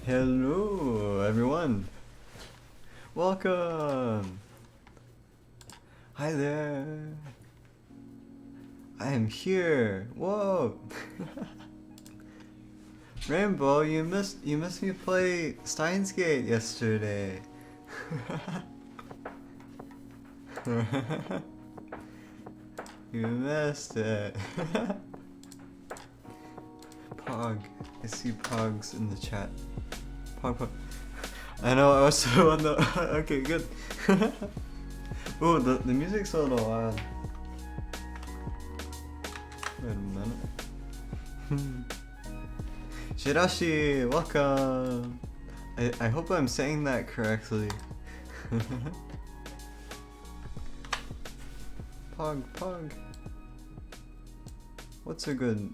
Hello, everyone. Welcome. Hi there. I am here. Whoa. Rainbow, you missed me play Steins Gate yesterday. You missed it. Pog. I see Pogs in the chat. Pog. I know, I was so on the. Okay, good. Oh, the music's a little loud. Wait a minute. Shirashi, welcome. I hope I'm saying that correctly. Pog. What's a good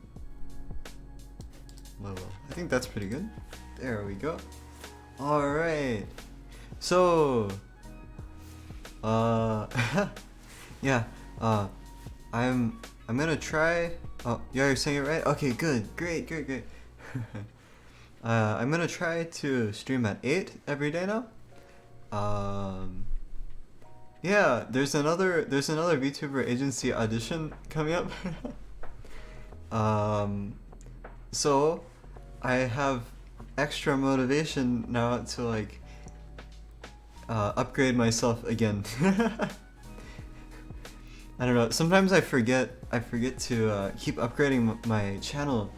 level? I think that's pretty good. There we go. Alright. So yeah, I'm gonna try. Oh, yeah, you're saying it right? Okay, good. Great. I'm gonna try to stream at 8 every day now. Yeah, there's another VTuber agency audition coming up. So I have extra motivation now to like upgrade myself again. I don't know. Sometimes I forget to keep upgrading my channel,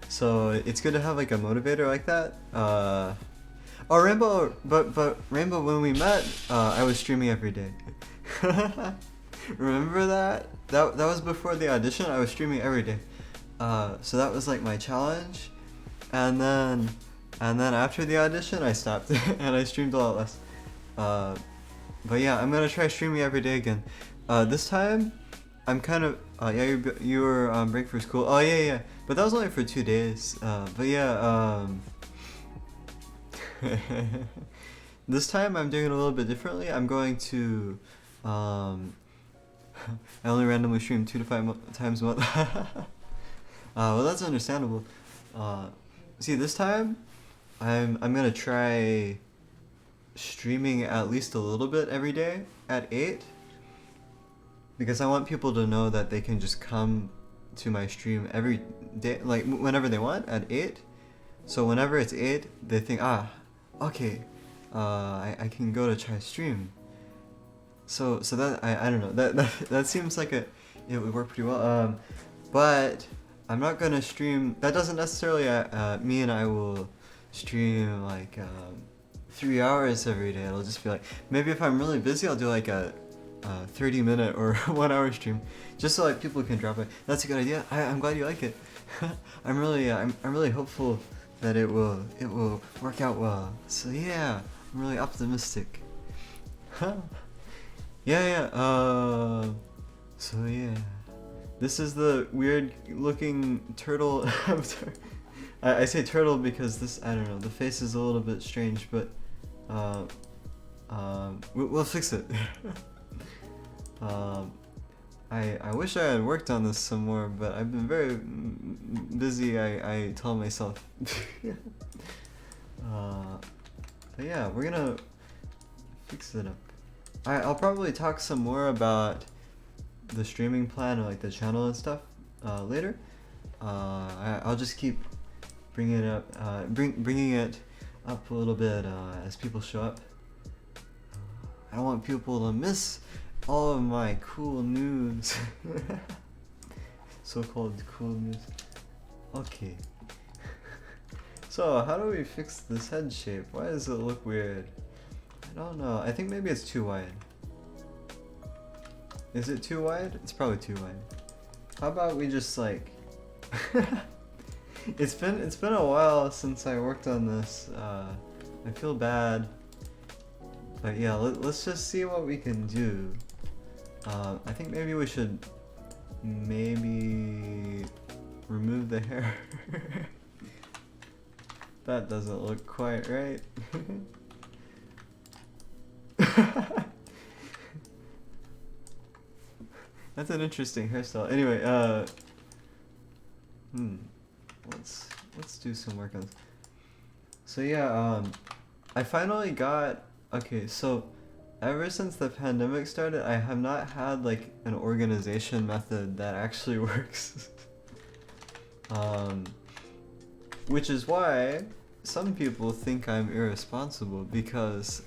so it's good to have like a motivator like that. Oh, Rainbow, but Rainbow, when we met, I was streaming every day. Remember that? That was before the audition. I was streaming every day. So that was like my challenge, and then after the audition, I stopped and I streamed a lot less. But yeah, I'm gonna try streaming every day again. This time, I'm kind of yeah, you were on break for school. Oh yeah, but that was only for 2 days. But yeah, this time I'm doing it a little bit differently. I'm going to I only randomly stream 2 to 5 times a month. Well, that's understandable. See, this time I'm gonna try streaming at least a little bit every day at 8, because I want people to know that they can just come to my stream every day, like whenever they want at 8. So whenever it's 8, they think, okay, I can go to try stream. So that I don't know, that seems like it would work pretty well. But I'm not gonna stream. That doesn't necessarily mean I will stream like 3 hours every day. It'll just be like, maybe if I'm really busy, I'll do like a 30-minute or 1 hour stream, just so like people can drop it. That's a good idea. I'm glad you like it. I'm really hopeful that it will work out well. So yeah, I'm really optimistic. Yeah. So yeah, this is the weird looking turtle avatar. I say turtle because this, I don't know, the face is a little bit strange, but we'll fix it. I wish I had worked on this some more, but I've been very busy, I tell myself. But yeah, we're gonna fix it up. I'll probably talk some more about the streaming plan or like the channel and stuff later. I'll just keep bringing it up, bringing it up a little bit as people show up. I don't want people to miss all of my cool news. So-called cool news. Okay. So how do we fix this head shape? Why does it look weird? I don't know. I think maybe it's too wide. Is it too wide? It's probably too wide. How about we just like it's been a while since I worked on this. I feel bad. But yeah, let's just see what we can do. I think maybe we should remove the hair. That doesn't look quite right. That's an interesting hairstyle. Anyway, let's do some work on this. So yeah, I finally got, okay, so ever since the pandemic started, I have not had like an organization method that actually works. um, which is why some people think I'm irresponsible because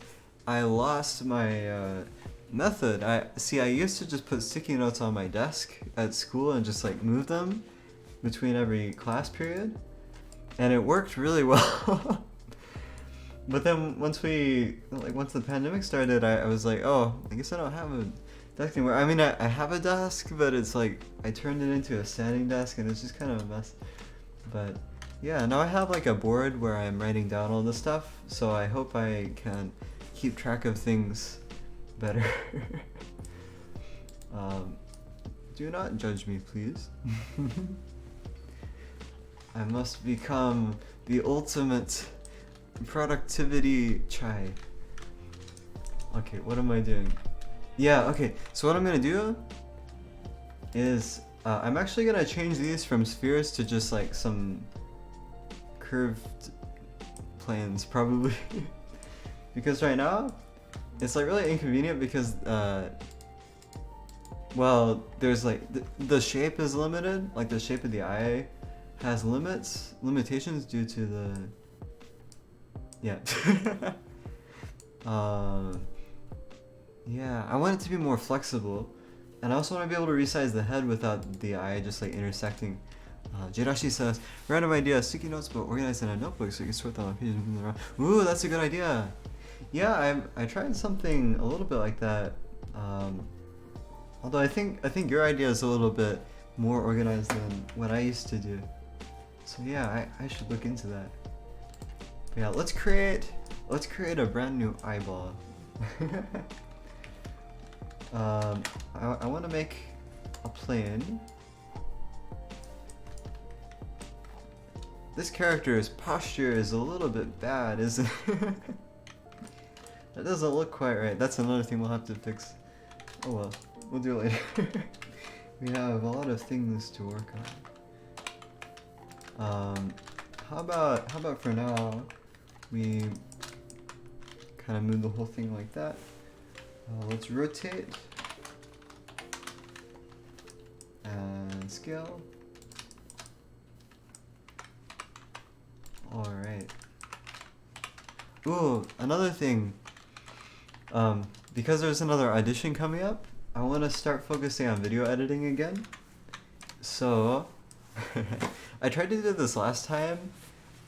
I lost my method. I used to just put sticky notes on my desk at school and just like move them between every class period, and it worked really well. But then once the pandemic started, I was like, oh, I guess I don't have a desk anymore. I mean, I have a desk, but it's like I turned it into a standing desk, and it's just kind of a mess. But yeah, now I have like a board where I'm writing down all this stuff, so I hope I can keep track of things better. um, do not judge me, please. I must become the ultimate productivity chai. Okay, what am I doing? Yeah, okay, so what I'm gonna do is I'm actually gonna change these from spheres to just like some curved planes, probably. Because right now it's like really inconvenient because well, there's like the shape is limited, like the shape of the eye has limitations due to the yeah. Yeah, I want it to be more flexible, and I also want to be able to resize the head without the eye just like intersecting. Jirashi says, random idea, sticky notes but organized in a notebook so you can sort them on pages moving around. Ooh, that's a good idea. Yeah, I tried something a little bit like that. Although I think your idea is a little bit more organized than what I used to do. So yeah, I should look into that. But yeah, let's create a brand new eyeball. I want to make a plane. This character's posture is a little bit bad, isn't it? That doesn't look quite right. That's another thing we'll have to fix. Oh well, we'll do it later. We have a lot of things to work on. How about for now, we kind of move the whole thing like that. Let's rotate and scale. All right. Ooh, another thing. Because there's another audition coming up, I want to start focusing on video editing again. So, I tried to do this last time.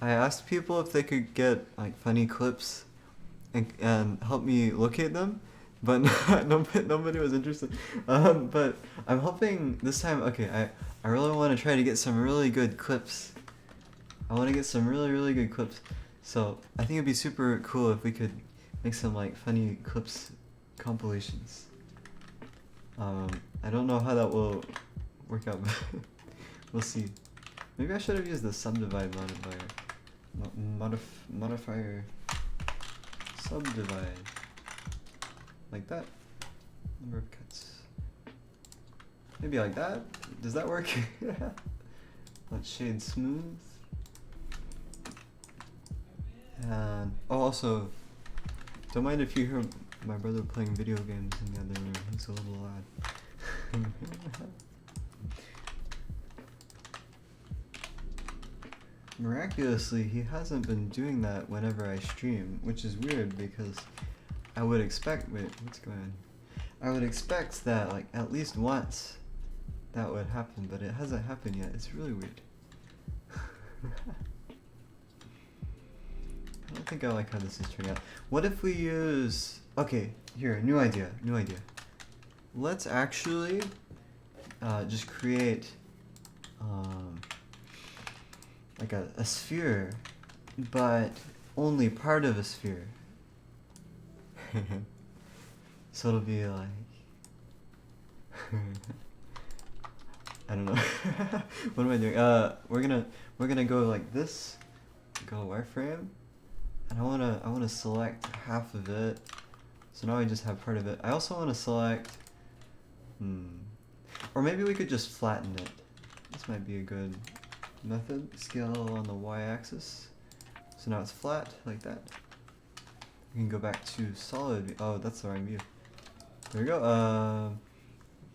I asked people if they could get like funny clips and help me locate them, but nobody was interested. But I'm hoping this time. Okay, I really want to try to get some really good clips. I want to get some really good clips. So I think it'd be super cool if we could make some like funny clips compilations. I don't know how that will work out, but we'll see. Maybe I should have used the subdivide modifier. Modifier. Subdivide. Like that. Number of cuts. Maybe like that? Does that work? Let's shade smooth. And oh, also, don't mind if you hear my brother playing video games in the other room. He's a little loud. Miraculously, he hasn't been doing that whenever I stream, which is weird because I would expect. Wait, what's going on? I would expect that like at least once that would happen, but it hasn't happened yet. It's really weird. I don't think I like how this is turning out. What if we use... Okay, here, new idea. Let's actually just create like a sphere, but only part of a sphere. So it'll be like... I don't know. What am I doing? We're gonna go like this. Go wireframe. And I wanna select half of it. So now I just have part of it. I also wanna select or maybe we could just flatten it. This might be a good method. Scale on the y-axis. So now it's flat, like that. We can go back to solid view. Oh, that's the wrong view. There we go.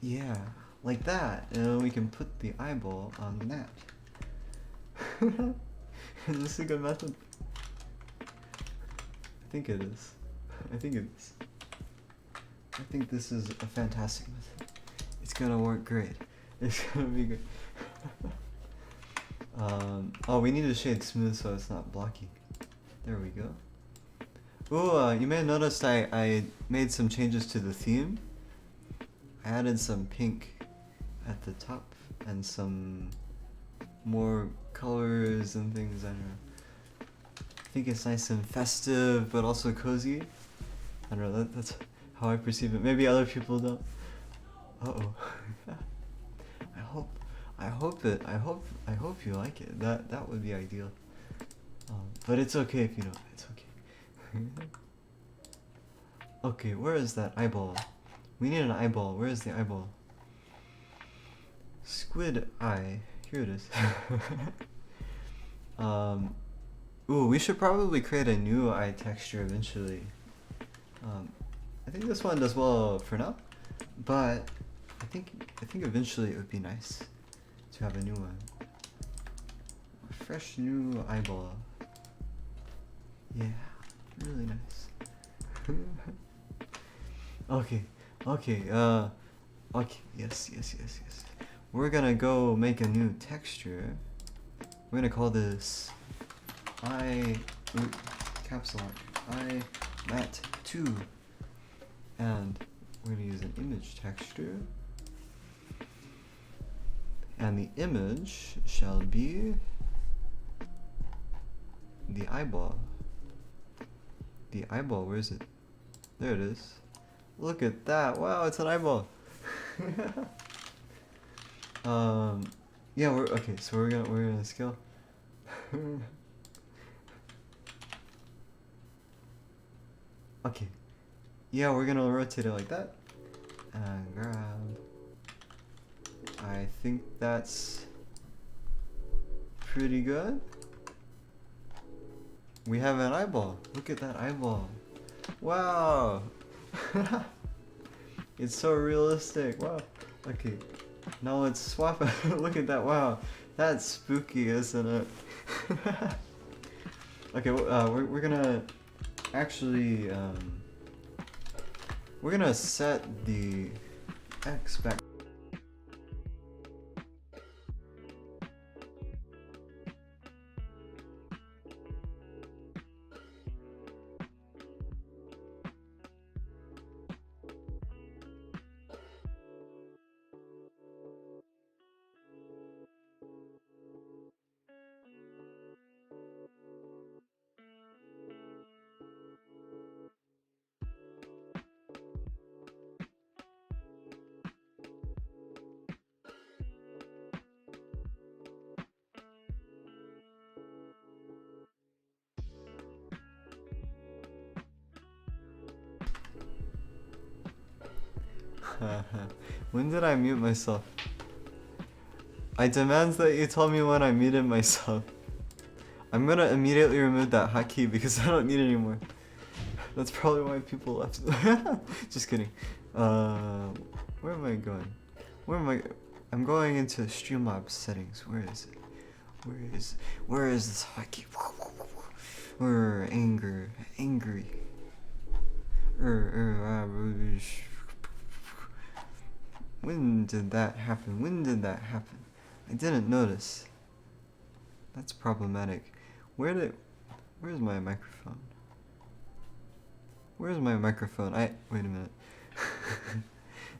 Yeah, like that. And then we can put the eyeball on that. Is this a good method? I think it is. I think it is. I think this is a fantastic method. It's gonna work great. It's gonna be good. Oh, we need to shade smooth so it's not blocky. There we go. Ooh, you may have noticed I made some changes to the theme. I added some pink at the top and some more colors and things. I don't know. I think it's nice and festive, but also cozy. I don't know. That's how I perceive it. Maybe other people don't. Uh-oh. I hope you like it. That would be ideal. But it's okay if you don't. It's okay. Okay, where is that eyeball? We need an eyeball. Where is the eyeball? Squid eye. Here it is. Ooh, we should probably create a new eye texture eventually. I think this one does well for now, but I think eventually it would be nice to have a new one. A fresh new eyeball. Yeah, really nice. Okay, yes. We're gonna go make a new texture. We're gonna call this caps lock, mat 2. And we're gonna use an image texture. And the image shall be the eyeball. The eyeball, where is it? There it is. Look at that. Wow, it's an eyeball. Yeah, so we're gonna scale. Okay. Yeah, we're gonna rotate it like that. And grab. I think that's pretty good. We have an eyeball. Look at that eyeball. Wow. It's so realistic. Wow. Okay. Now let's swap it. Look at that. Wow. That's spooky, isn't it? Okay, we're gonna actually we're gonna set the X back. When did I mute myself? I demand that you tell me when I muted myself. I'm gonna immediately remove that hotkey because I don't need it anymore. That's probably why people left. Just kidding. Where am I going? I'm going into Streamlabs settings. Where is it? Where is this hotkey? Angry. When did that happen? I didn't notice. That's problematic. Where's my microphone? Wait a minute.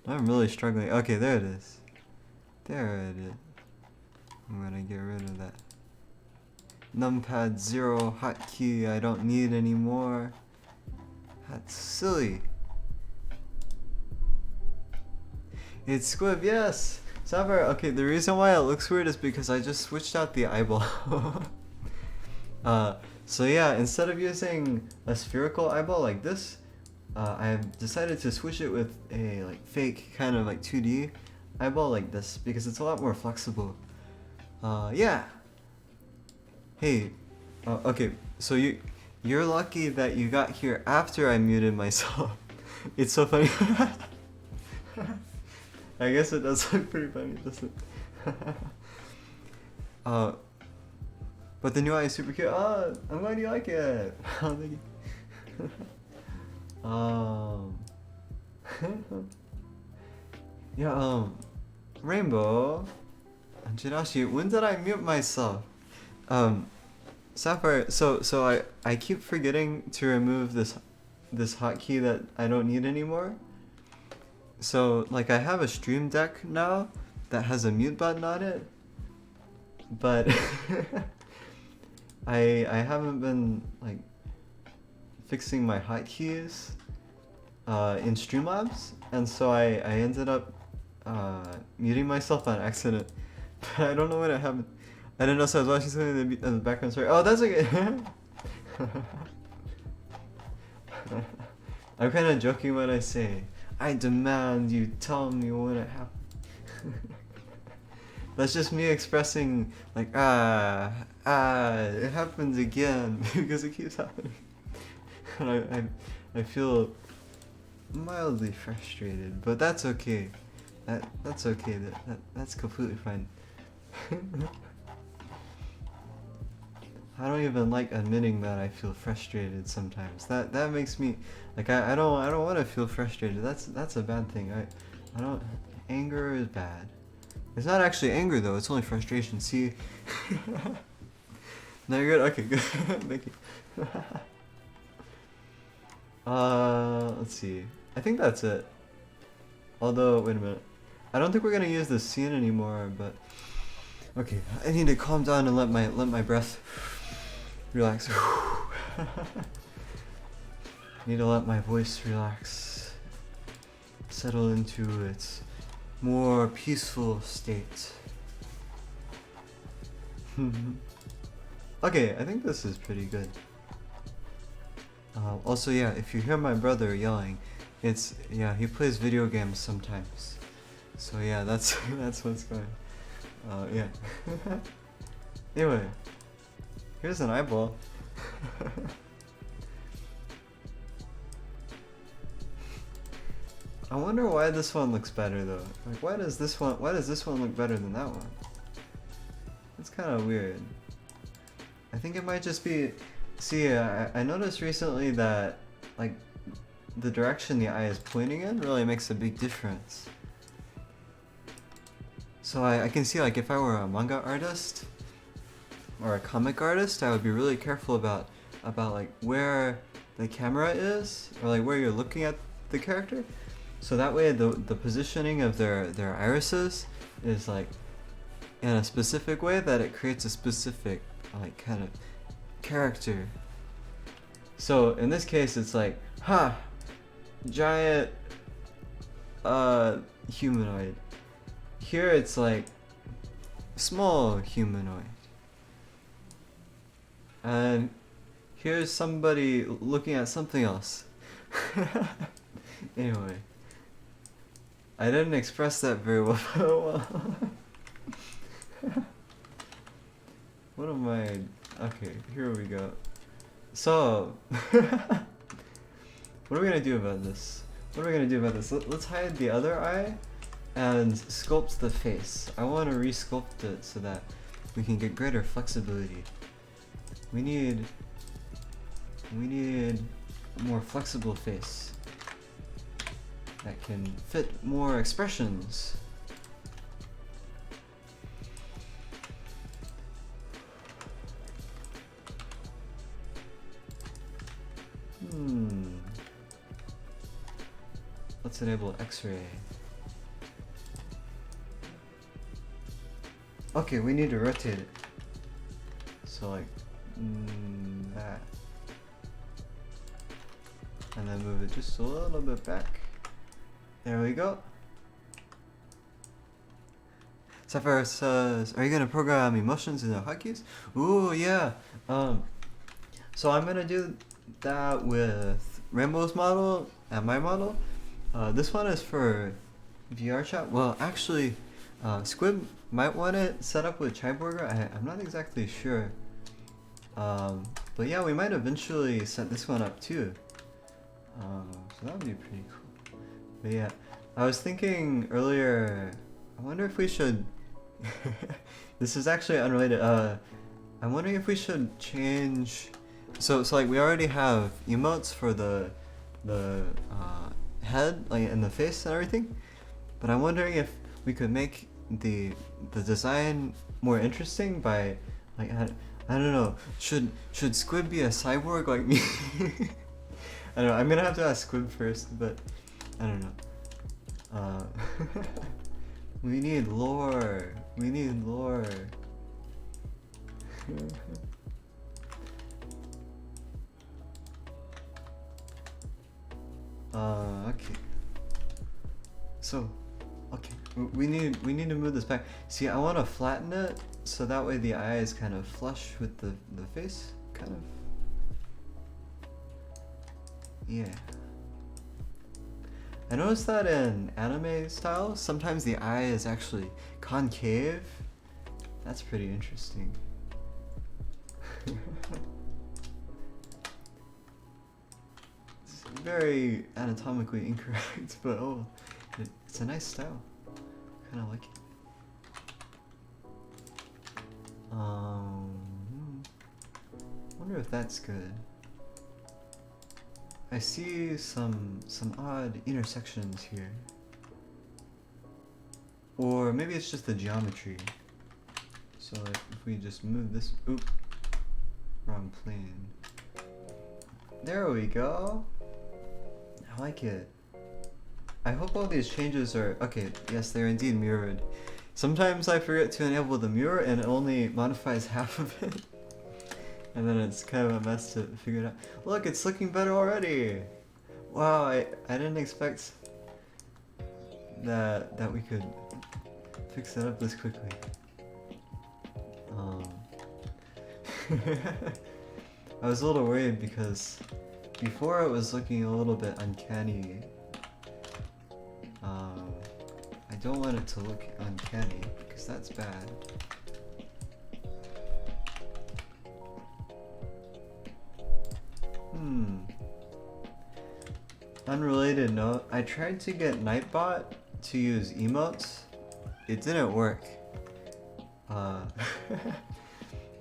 Now I'm really struggling. Okay, there it is. I'm gonna get rid of that. Numpad 0 hotkey I don't need anymore. That's silly. It's squib, yes! Sapphire, okay, the reason why it looks weird is because I just switched out the eyeball. So yeah, instead of using a spherical eyeball like this, I've decided to switch it with a fake kind of 2D eyeball like this because it's a lot more flexible. Yeah. Hey, Okay, so you're lucky that you got here after I muted myself. It's so funny. I guess it does look pretty funny, doesn't it? uh, but the new eye is super cute. Oh, I'm glad you like it. Oh, thank you. Yeah, Rainbow. Jirashi, when did I mute myself? Sapphire, so I keep forgetting to remove this hotkey that I don't need anymore. So like I have a stream deck now that has a mute button on it, but I haven't been like fixing my hotkeys in Streamlabs, and so I ended up muting myself on accident. But I don't know when it happened. I didn't know, so I was watching something in the background. Sorry. Oh, that's okay. I'm kind of joking when I say, I demand you tell me when it happened. That's just me expressing, like, it happens again, because it keeps happening. And I feel mildly frustrated, but that's okay. That's okay. That's completely fine. I don't even like admitting that I feel frustrated sometimes. That makes me like I don't want to feel frustrated. That's a bad thing. I don't anger is bad. It's not actually anger though. It's only frustration. See? No, you're good. Okay, good. Thank you. Let's see. I think that's it. Although, wait a minute. I don't think we're gonna use this scene anymore, but okay. I need to calm down and let my breath relax. Need to let my voice relax. Settle into its more peaceful state. Okay, I think this is pretty good. Also, yeah, if you hear my brother yelling, yeah, he plays video games sometimes. So yeah, that's what's going. Yeah. Anyway, here's an eyeball. I wonder why this one looks better though. Like, why does this one look better than that one? It's kind of weird. I think it might just be. See, I noticed recently that like the direction the eye is pointing in really makes a big difference. So I can see, like, if I were a manga artist or a comic artist, I would be really careful about like where the camera is, or like where you're looking at the character. So that way the positioning of their irises is like in a specific way that it creates a specific like kind of character. So in this case it's like, giant humanoid. Here it's like small humanoid. And here's somebody looking at something else. Anyway, I didn't express that very well. What am I? Okay, here we go. So, what are we gonna do about this? Let's hide the other eye and sculpt the face. I want to re-sculpt it so that we can get greater flexibility. We need a more flexible face that can fit more expressions. Let's enable X-ray. Okay, we need to rotate it. So like that. And then move it just a little bit back. There we go. Sapphire says, are you gonna program emotions in the hotkeys? Ooh, yeah. So I'm gonna do that with Rainbow's model and my model. This one is for VR chat. Well, actually, Squid might want it set up with Chaiburger. I'm not exactly sure. But yeah, we might eventually set this one up too. So that would be pretty cool. But yeah, I was thinking earlier, I wonder if we should... This is actually unrelated. I'm wondering if we should change... So like we already have emotes for the head, like, and the face and everything. But I'm wondering if we could make the design more interesting by, like, I don't know. Should Squid be a cyborg like me? I don't know. I'm gonna have to ask Squid first, but I don't know. We need lore. We need lore. Okay. So, okay, we need to move this back. See, I want to flatten it so that way the eye is kind of flush with the face, kind of. Yeah. I noticed that in anime style, sometimes the eye is actually concave. That's pretty interesting. It's very anatomically incorrect, but oh, it's a nice style. Kind of like it. Wonder if that's good. I see some odd intersections here. Or maybe it's just the geometry. So if we just move this, oop, wrong plane. There we go. I like it. I hope all these changes are, okay, yes, they're indeed mirrored. Sometimes I forget to enable the mirror and it only modifies half of it. And then it's kind of a mess to figure it out. Look, it's looking better already! Wow, I didn't expect that we could fix it up this quickly. I was a little worried because before it was looking a little bit uncanny. I don't want it to look uncanny because that's bad. Unrelated note, I tried to get Nightbot to use emotes. It didn't work. I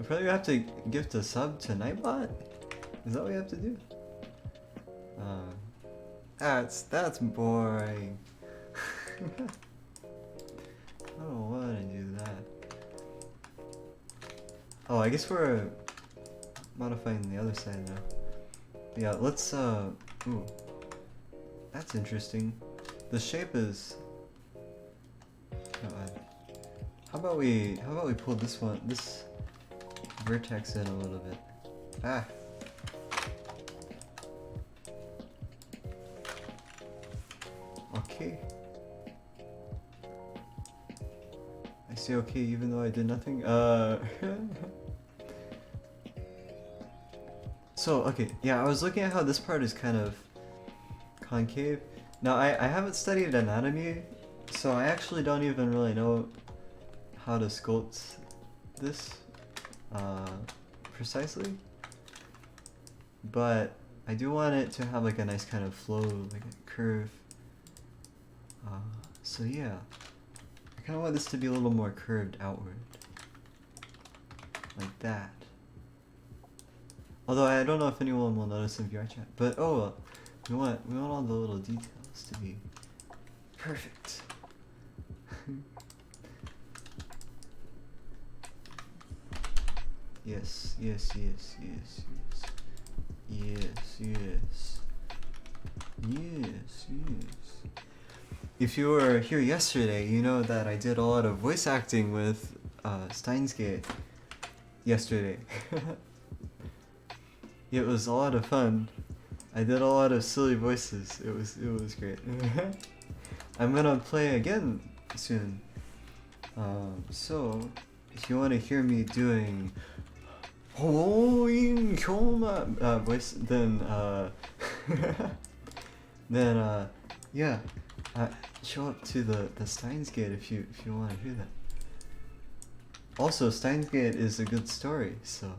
probably have to gift a sub to Nightbot? Is that what we have to do? That's boring. I don't want to do that. Oh, I guess we're modifying the other side now. Yeah, let's ooh. That's interesting. The shape is how about we pull this vertex in a little bit. Ah. Okay. I say okay even though I did nothing. So, okay, yeah, I was looking at how this part is kind of concave. Now, I haven't studied anatomy, so I actually don't even really know how to sculpt this precisely. But I do want it to have like a nice kind of flow, like a curve. So yeah, I kind of want this to be a little more curved outward, like that. Although I don't know if anyone will notice in VR chat, but oh, we want all the little details to be perfect. Yes, yes, yes, yes, yes, yes, yes, yes, yes. If you were here yesterday, you know that I did a lot of voice acting with Steins Gate yesterday. It was a lot of fun. I did a lot of silly voices. It was great. I'm gonna play again soon. So if you want to hear me doing voice, then yeah, show up to the Steins Gate if you want to hear that. Also, Steins Gate is a good story, so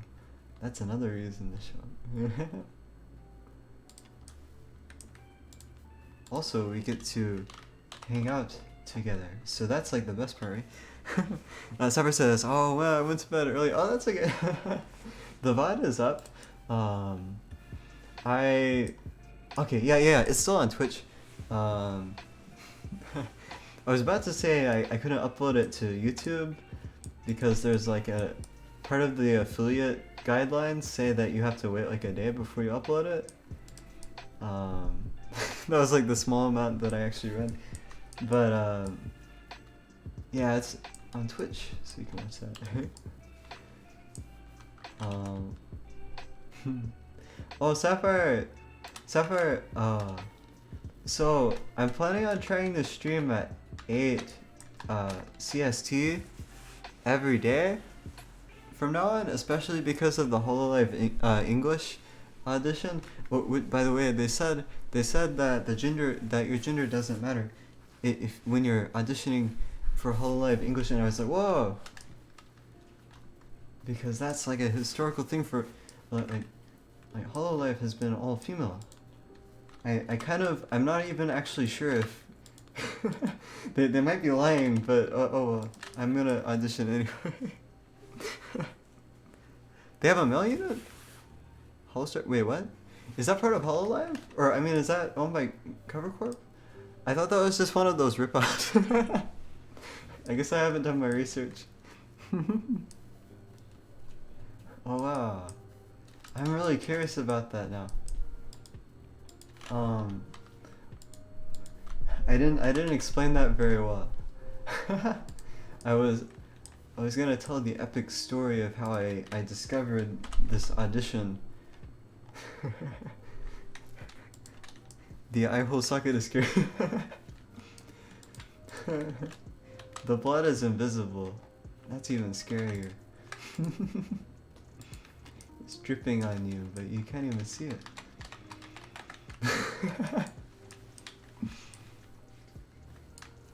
That's another reason to show. Also, we get to hang out together, so that's like the best part, right? Sapper says, "Oh well, I went to bed early." Oh, that's okay. The VOD is up. Okay, yeah, it's still on Twitch. I was about to say I couldn't upload it to YouTube because there's like a part of the affiliate guidelines say that you have to wait like a day before you upload it. That was like the small amount that I actually read, but yeah, it's on Twitch, so you can watch that. Oh, Sapphire, so I'm planning on trying to stream at 8 CST every day from now on, especially because of the Hololive English audition. By the way, they said that your gender doesn't matter if when you're auditioning for Hololive English, and I was like, whoa, because that's like a historical thing for like Hololive has been all female. I'm not even actually sure if they might be lying, but well, I'm gonna audition anyway. They have a male unit? Holostar? Wait, what? Is that part of Hololive? Or, I mean, is that owned by CoverCorp? I thought that was just one of those ripoffs. I guess I haven't done my research. Oh, wow. I'm really curious about that now. I didn't explain that very well. I was gonna tell the epic story of how I discovered this audition. The eye hole socket is scary. The blood is invisible. That's even scarier. It's dripping on you, but you can't even see it.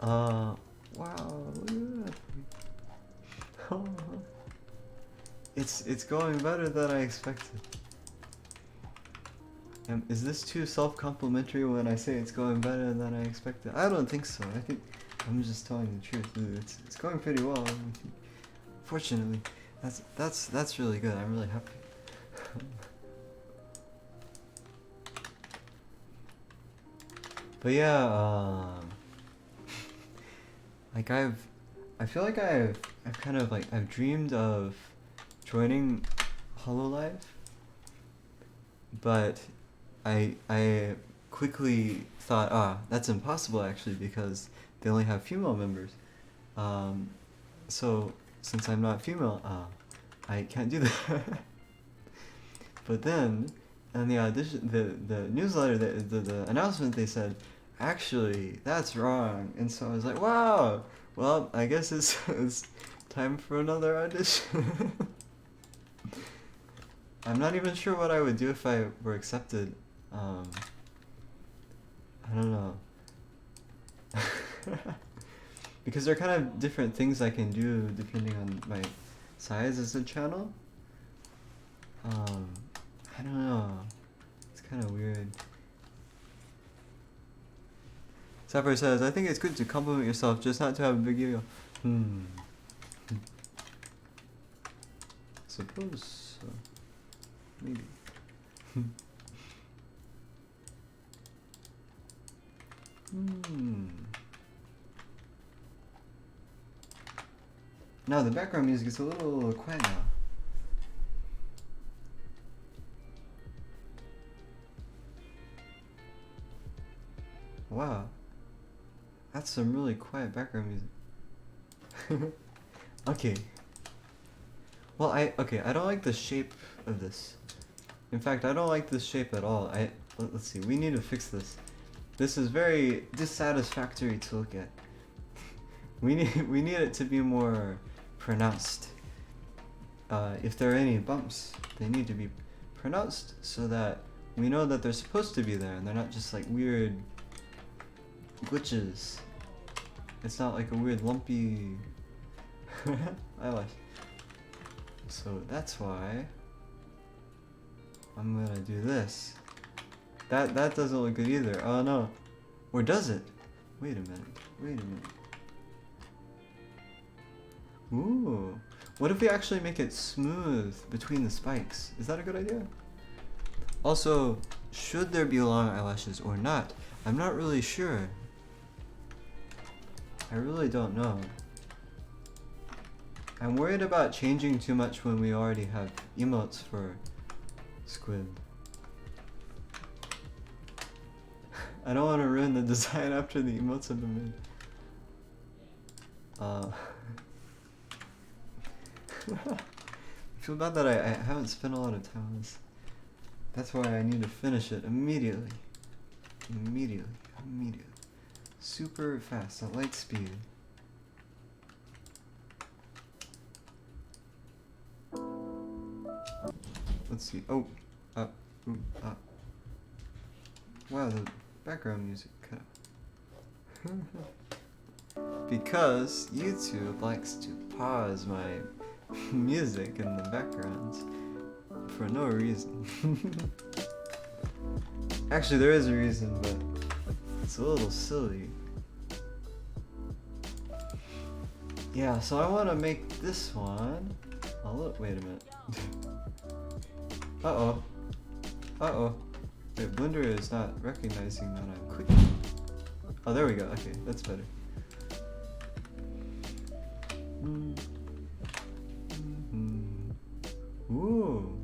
Wow, look at that. Oh, it's going better than I expected. Is this too self-complimentary when I say it's going better than I expected? I don't think so. I think I'm just telling the truth. It's going pretty well. Fortunately, that's really good. I'm really happy. But yeah, like I feel like I've kind of like I've dreamed of joining Hololive, but I quickly thought, that's impossible actually because they only have female members. So since I'm not female, I can't do that. But then, in the audition, the newsletter, the announcement, they said, actually, that's wrong. And so I was like, wow, well, I guess it's time for another audition. I'm not even sure what I would do if I were accepted. I don't know. Because there are kind of different things I can do depending on my size as a channel. I don't know. It's kind of weird. Sapphire says, I think it's good to compliment yourself, just not to have a big ego. Suppose so. Maybe. Now the background music is a little quiet now. Wow. That's some really quiet background music. Okay. Well, I don't like the shape of this. In fact, I don't like this shape at all. Let's see. We need to fix this. This is very dissatisfactory to look at. We need it to be more pronounced. If there are any bumps, they need to be pronounced so that we know that they're supposed to be there and they're not just like weird glitches. It's not like a weird lumpy eyelash. So that's why I'm gonna do this. That doesn't look good either. Oh no. Or does it? Wait a minute. Wait a minute. Ooh. What if we actually make it smooth between the spikes? Is that a good idea? Also, should there be long eyelashes or not? I'm not really sure. I really don't know. I'm worried about changing too much when we already have emotes for squid. I don't want to ruin the design after the emotes have been made. I feel bad that I haven't spent a lot of time on this. That's why I need to finish it immediately. Immediately. Super fast, at light speed. Let's see. Oh, up, up. Wow, the background music cut out. Because YouTube likes to pause my music in the backgrounds for no reason. Actually, there is a reason, but it's a little silly. Yeah, so I want to make this one. Oh, look, wait a minute. Uh-oh. Uh-oh. Wait, Blender is not recognizing that I'm clicking. Oh, there we go. Okay, that's better. Ooh.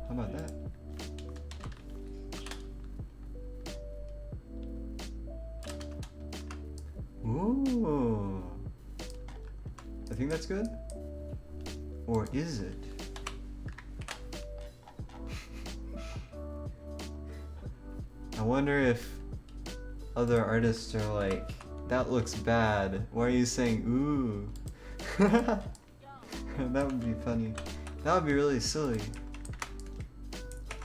How about that? Ooh. I think that's good. Or is it? I wonder if other artists are like, that looks bad. Why are you saying ooh? That would be funny. That would be really silly.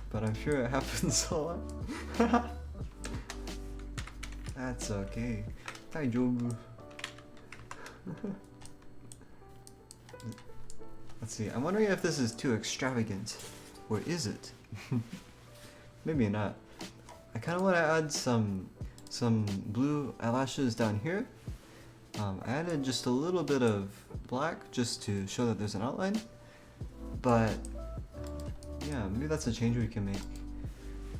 But I'm sure it happens a lot. That's okay. Daijobu. Let's see. I'm wondering if this is too extravagant. Or is it? Maybe not. I kind of want to add some blue eyelashes down here. I added just a little bit of black just to show that there's an outline. But yeah, maybe that's a change we can make.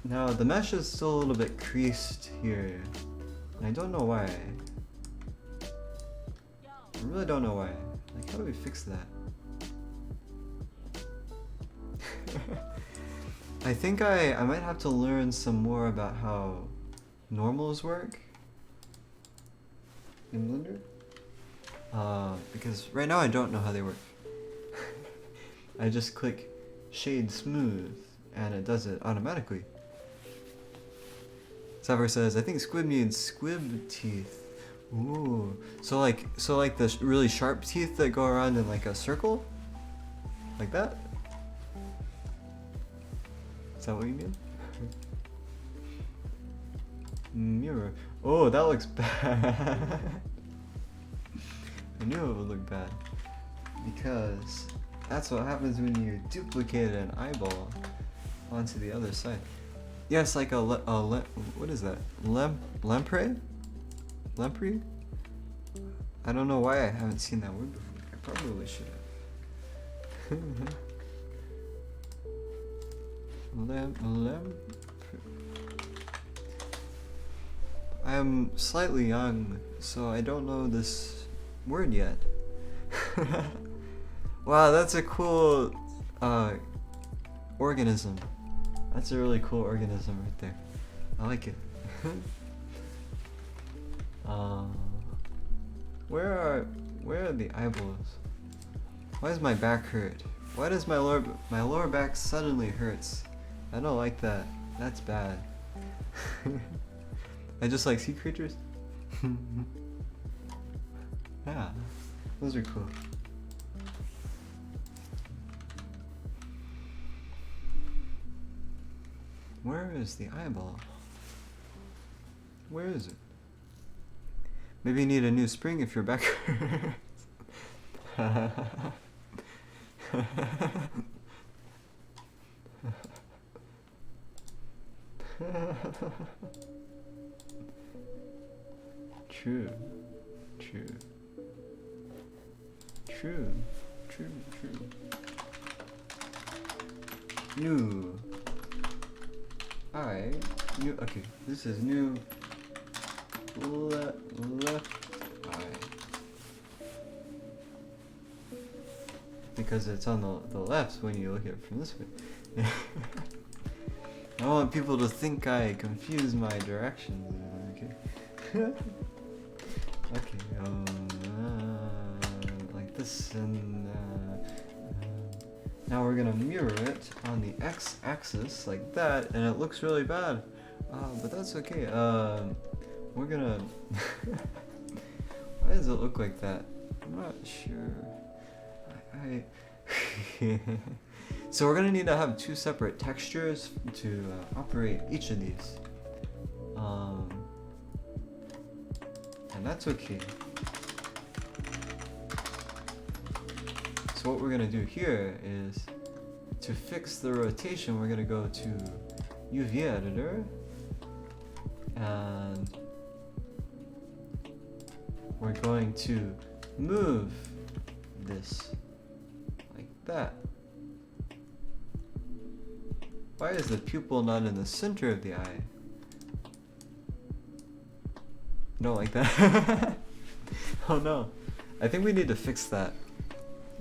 Now the mesh is still a little bit creased here. And I don't know why. I really don't know why. Like, how do we fix that? I think I might have to learn some more about how normals work in Blender. Because right now I don't know how they work. I just click shade smooth and it does it automatically. Saver says, I think squid needs squib teeth. Ooh. So like the really sharp teeth that go around in like a circle? Like that? Is that what you mean? Mirror. Oh, that looks bad. I knew it would look bad. Because that's what happens when you duplicate an eyeball onto the other side. Yes, like what is that? Lamprey? Lamprey? I don't know why I haven't seen that word before. I probably should have. I'm slightly young, so I don't know this word yet. Wow, that's a cool organism. That's a really cool organism right there. I like it. Where are the eyeballs? Why does my back hurt? Why does my lower back suddenly hurts? I don't like that. That's bad. I just like sea creatures. Yeah, those are cool. Where is the eyeball? Where is it? Maybe you need a new spring if your back hurts. True. True. True. True. True. New. Okay, this is new. Left eye. Because it's on the left when you look at it from this way. I don't want people to think I confuse my directions. Okay. Okay. Like this, and now we're gonna mirror it on the x-axis like that, and it looks really bad. But that's okay. We're gonna. Why does it look like that? I'm not sure. So we're gonna need to have two separate textures to operate each of these, and that's okay. So what we're gonna do here is, to fix the rotation, we're gonna go to UV editor, and we're going to move this like that. Why is the pupil not in the center of the eye? No, like that. Oh no. I think we need to fix that.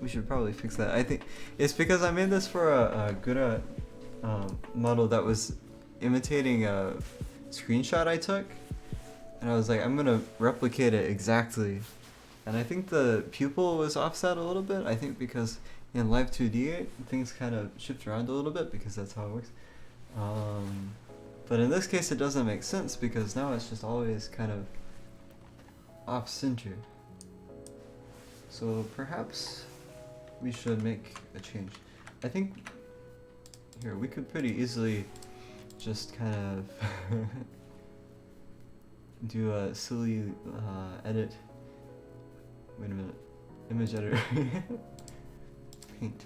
We should probably fix that. I think it's because I made this for a good model that was imitating a screenshot I took. And I was like, I'm gonna replicate it exactly. And I think the pupil was offset a little bit. I think because in Live 2D, things kind of shift around a little bit because that's how it works. But in this case, it doesn't make sense because now it's just always kind of off-center. So perhaps we should make a change. I think here we could pretty easily just kind of do a silly edit. Wait a minute. Image editor. Paint.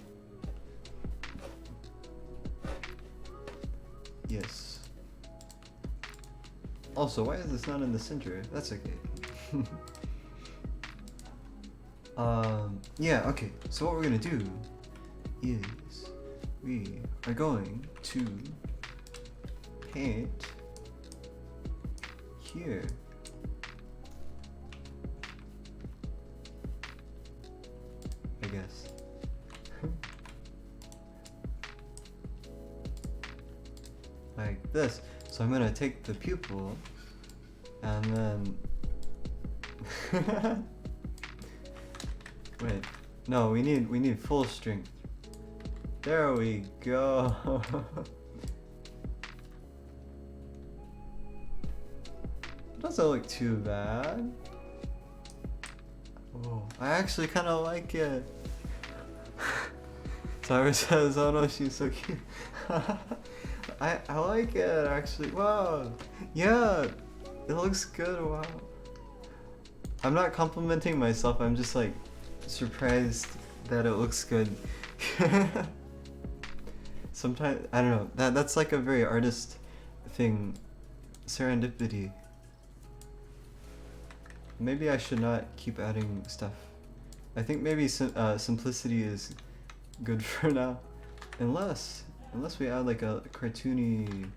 Yes. Also, why is this not in the center? That's okay. Yeah, okay. So what we're gonna do is we are going to paint here. I guess. Like this. So I'm gonna take the pupil and then wait. No, we need full strength. There we go. Doesn't look too bad. Oh, I actually kind of like it. Tyra says, "Oh no, she's so cute." I like it actually. Wow. Yeah, it looks good. Wow. I'm not complimenting myself. I'm just like surprised that it looks good. Sometimes I don't know. That's like a very artist thing. Serendipity. Maybe I should not keep adding stuff. I think maybe simplicity is good for now, unless we add like a cartoony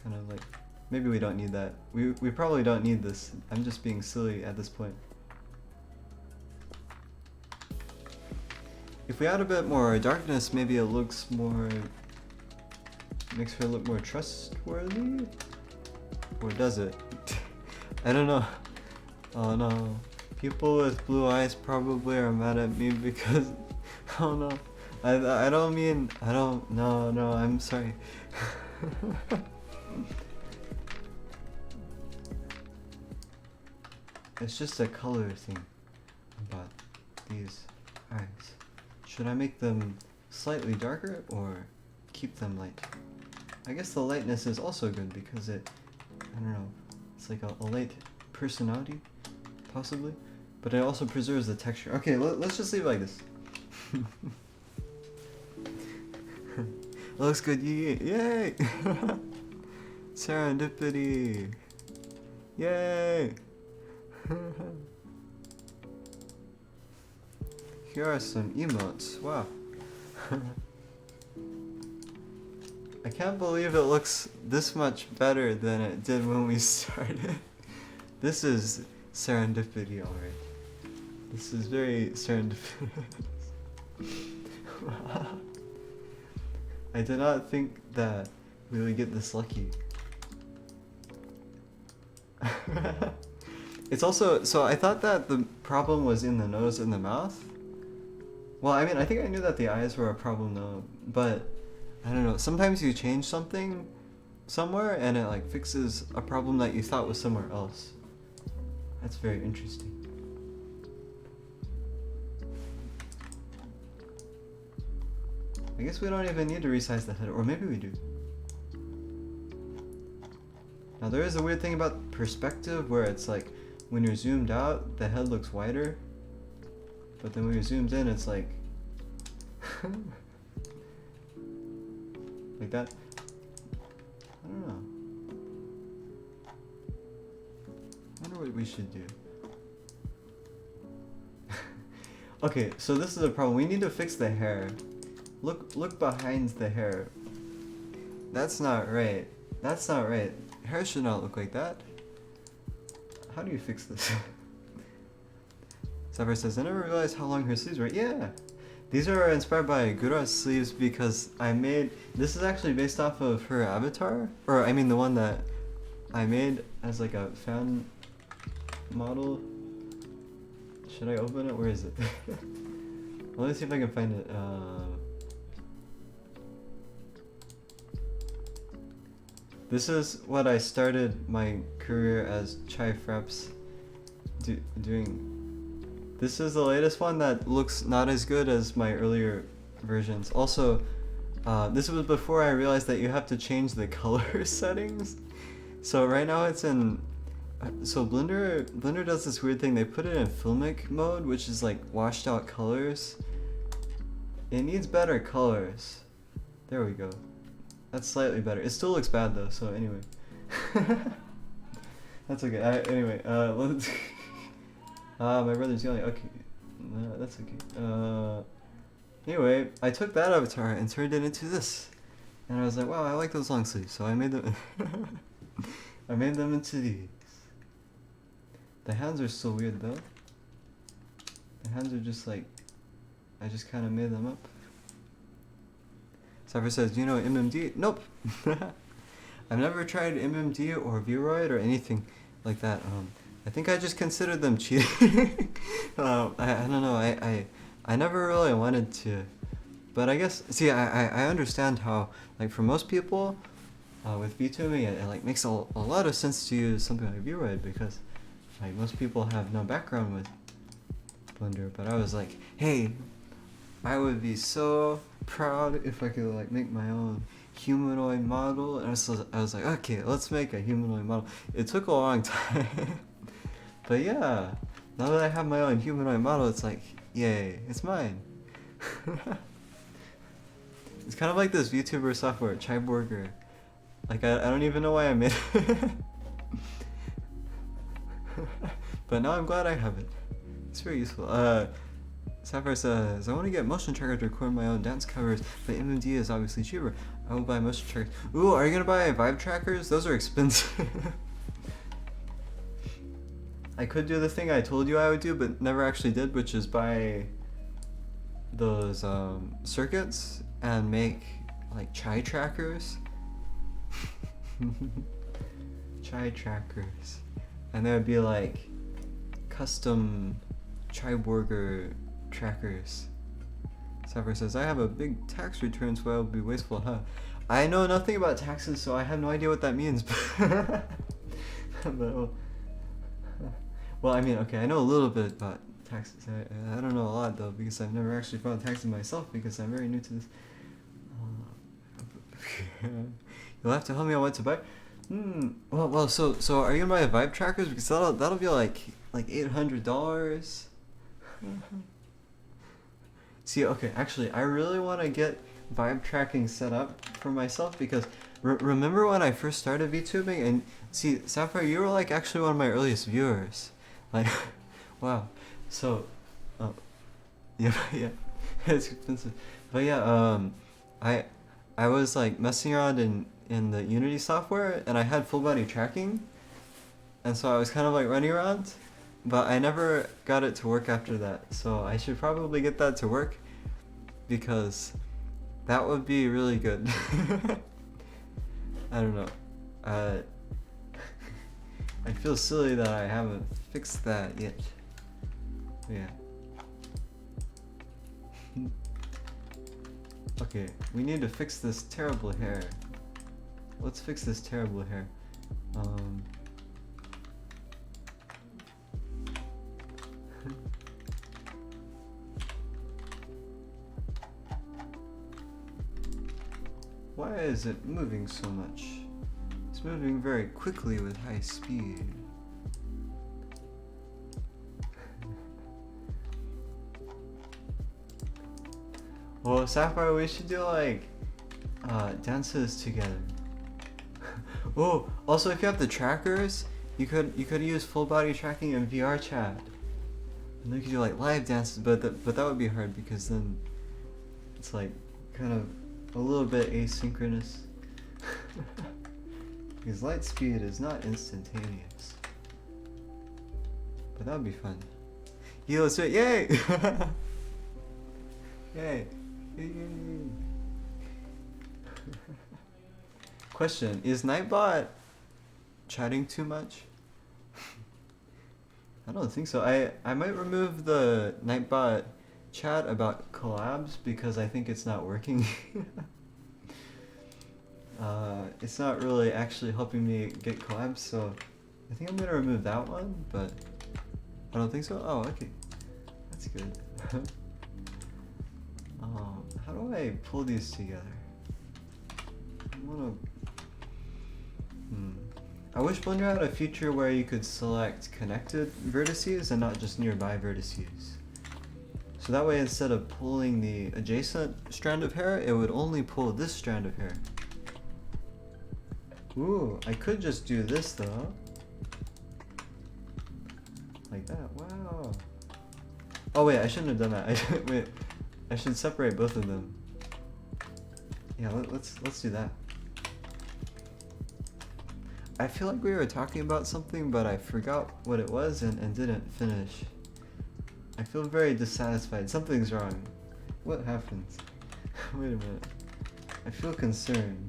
kind of like. Maybe we don't need that. We probably don't need this. I'm just being silly at this point. If we add a bit more darkness, maybe it looks more. Makes her look more trustworthy, or does it? I don't know. Oh no. People with blue eyes probably are mad at me because, oh no. I don't mean, no, I'm sorry. It's just a color thing about these eyes. Should I make them slightly darker or keep them light? I guess the lightness is also good because it, I don't know, it's like a light personality, possibly, but it also preserves the texture. Okay, let's just leave it like this. It looks good, yay! Serendipity! Yay! Here are some emotes. Wow. I can't believe it looks this much better than it did when we started. This is serendipity, alright. This is very serendipitous. I did not think that we would get this lucky. It's also, so I thought that the problem was in the nose and the mouth. Well, I mean, I think I knew that the eyes were a problem though, but I don't know, sometimes you change something somewhere and it like fixes a problem that you thought was somewhere else. That's very interesting. I guess we don't even need to resize the head, or maybe we do. Now there is a weird thing about perspective where it's like when you're zoomed out, the head looks wider, but then when you're zoomed in, it's like like that. I don't know. I wonder what we should do. Okay, so this is a problem. We need to fix the hair. Look behind the hair. That's not right. That's not right. Hair should not look like that. How do you fix this? Sapphire says, I never realized how long her sleeves were. Yeah! These are inspired by Gura's sleeves because I made... This is actually based off of her avatar. Or, I mean, the one that I made as like a fan model. Should I open it? Where is it? Let me see if I can find it. This is what I started my career as Chai Fraps doing. This is the latest one that looks not as good as my earlier versions. Also, this was before I realized that you have to change the color settings. So right now it's in... So Blender does this weird thing. They put it in filmic mode, which is like washed out colors. It needs better colors. There we go. That's slightly better. It still looks bad though, so anyway. That's okay. Anyway, let's... my brother's yelling. Okay. No, that's okay. Anyway, I took that avatar and turned it into this. And I was like, wow, I like those long sleeves. So I made them... I made them into these. The hands are still weird though. The hands are just like... I just kind of made them up. Cypher says, do you know MMD? Nope! I've never tried MMD or Vroid or anything like that. I think I just consider them cheating. I don't know, I never really wanted to. But I guess, see, I understand how, like for most people, with VTubing, it like makes a lot of sense to use something like Vroid because like most people have no background with Blender. But I was like, hey, I would be so proud if I could like make my own humanoid model. And I was like, okay, let's make a humanoid model. It took a long time. But yeah, now that I have my own humanoid model, it's like, yay, it's mine. It's kind of like this VTuber software, Chaiburger. Like, I don't even know why I made it. But now I'm glad I have it. It's very useful. Sapphire says, I want to get motion tracker to record my own dance covers, but MMD is obviously cheaper. I will buy motion trackers. Ooh, are you gonna buy vibe trackers? Those are expensive. I could do the thing I told you I would do, but never actually did, which is buy those circuits and make like chai trackers. Chai trackers. And there would be like custom chai burger trackers. Sapphire says, I have a big tax return, so I will be wasteful, huh? I know nothing about taxes, so I have no idea what that means. But well, I mean, okay, I know a little bit about taxes. I don't know a lot though, because I've never actually filed taxes myself because I'm very new to this. You'll have to help me on what to buy. Well, so are you gonna buy vibe trackers? Because that'll be like $800. See, okay, actually, I really want to get vibe tracking set up for myself because Remember when I first started VTubing? And see, Sapphire, you were like actually one of my earliest viewers. Like, wow. So, uh, yeah, yeah, it's expensive. But yeah, I I was like messing around in the Unity software, and I had full body tracking, and so I was kind of like running around, but I never got it to work after that. So I should probably get that to work, because that would be really good. I don't know. Uh, I feel silly that I haven't fixed that yet. Yeah. Okay, we need to fix this terrible hair. Let's fix this terrible hair. Why is it moving so much? It's moving very quickly with high speed. Well, Sapphire, we should do like dances together. Oh, also if you have the trackers, you could use full body tracking in VR chat, and then you could do like live dances. But that would be hard, because then it's like kind of a little bit asynchronous. Because light speed is not instantaneous. But that would be fun. Yeah, let's do it! Yay! Yay! Yay! Question: is Nightbot chatting too much? I don't think so. I might remove the Nightbot chat about collabs, because I think it's not working. It's not really actually helping me get collabs, so I think I'm gonna remove that one, but I don't think so. Oh, okay. That's good. How do I pull these together? I wanna... I wish Blender had a feature where you could select connected vertices and not just nearby vertices. So that way, instead of pulling the adjacent strand of hair, it would only pull this strand of hair. Ooh, I could just do this though. Like that, wow. Oh wait, I shouldn't have done that. Wait, I should separate both of them. Yeah, let's do that. I feel like we were talking about something, but I forgot what it was and didn't finish. I feel very dissatisfied. Something's wrong. What happens? Wait a minute. I feel concerned.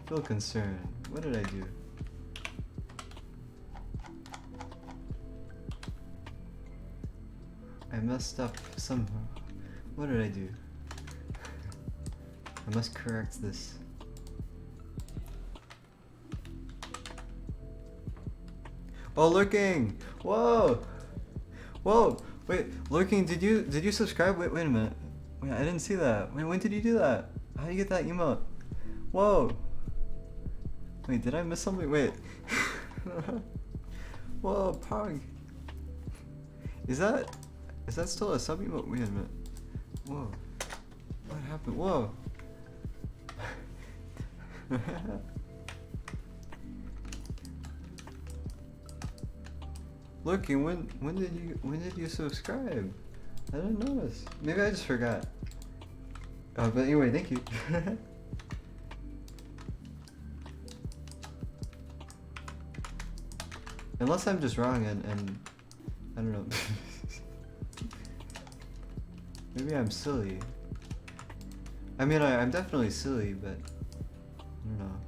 What did I do? I messed up somehow. What did I do? I must correct this. Oh, lurking! Whoa! Whoa! Wait, lurking, did you subscribe? Wait a minute. Wait, I didn't see that. Wait, when did you do that? How do you get that emote? Whoa! Wait, did I miss something? Wait. Whoa, Pog. Is that still a sub emote? Wait a minute. Whoa. What happened? Whoa. Looking, when did you subscribe? I didn't notice. Maybe I just forgot. But anyway, thank you. Unless I'm just wrong and I don't know. Maybe I'm silly. I mean, I'm definitely silly, but I don't know.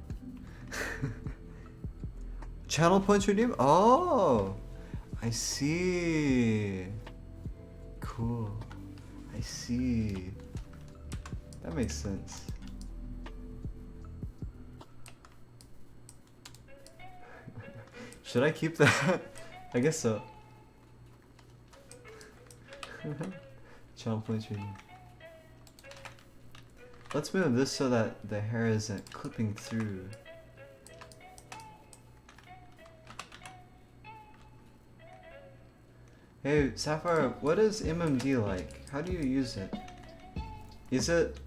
Channel points redeem? Oh! I see. Cool. I see. That makes sense. Should I keep that? I guess so. Channel points reading. Let's move this so that the hair isn't clipping through. Hey, Sapphire, what is MMD like? How do you use it? Is it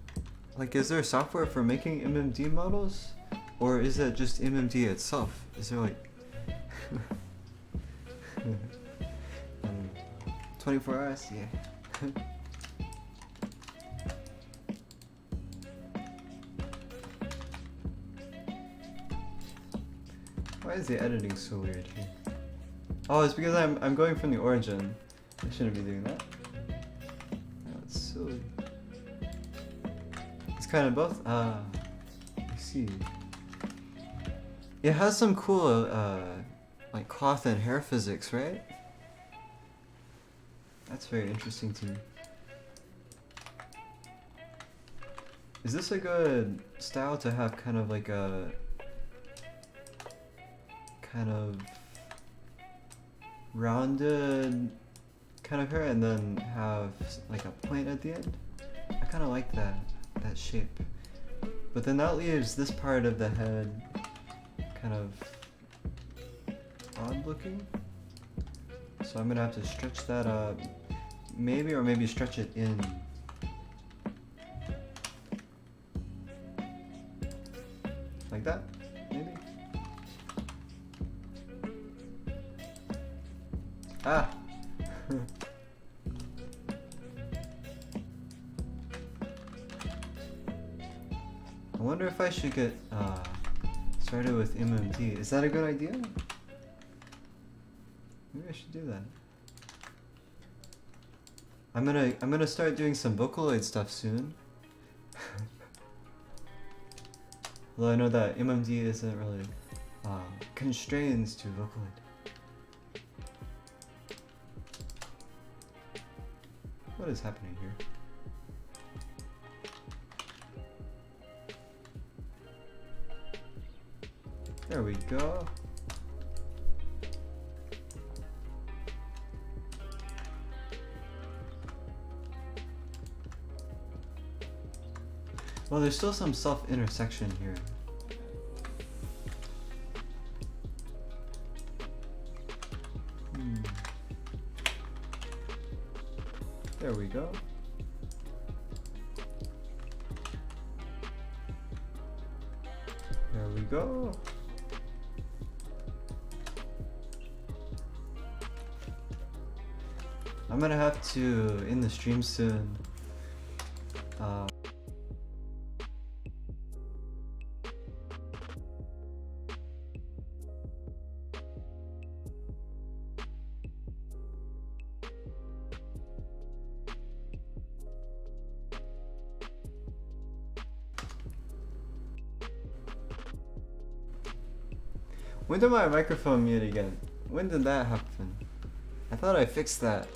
Like, is there software for making MMD models? Or is it just MMD itself? Is there like... 24 hours? Yeah. Why is the editing so weird here? Oh, it's because I'm going from the origin. I shouldn't be doing that. That's silly. It's kind of both. Ah, I see. It has some cool like cloth and hair physics, right? That's very interesting to me. Is this a good style to have kind of like a kind of rounded kind of hair and then have like a point at the end? I kind of like that shape. But then that leaves this part of the head kind of odd looking. So I'm gonna have to stretch that up. Maybe, or maybe stretch it in. Like that? Maybe? Ah! I wonder if I should get started with MMD. Is that a good idea? Maybe I should do that. I'm gonna start doing some Vocaloid stuff soon. Although I know that MMD isn't really constrained to Vocaloid. What is happening here? There we go. Well, there's still some self-intersection here. There we go. There we go. I'm gonna have to end the stream soon. When did my microphone mute again? When did that happen? I thought I fixed that.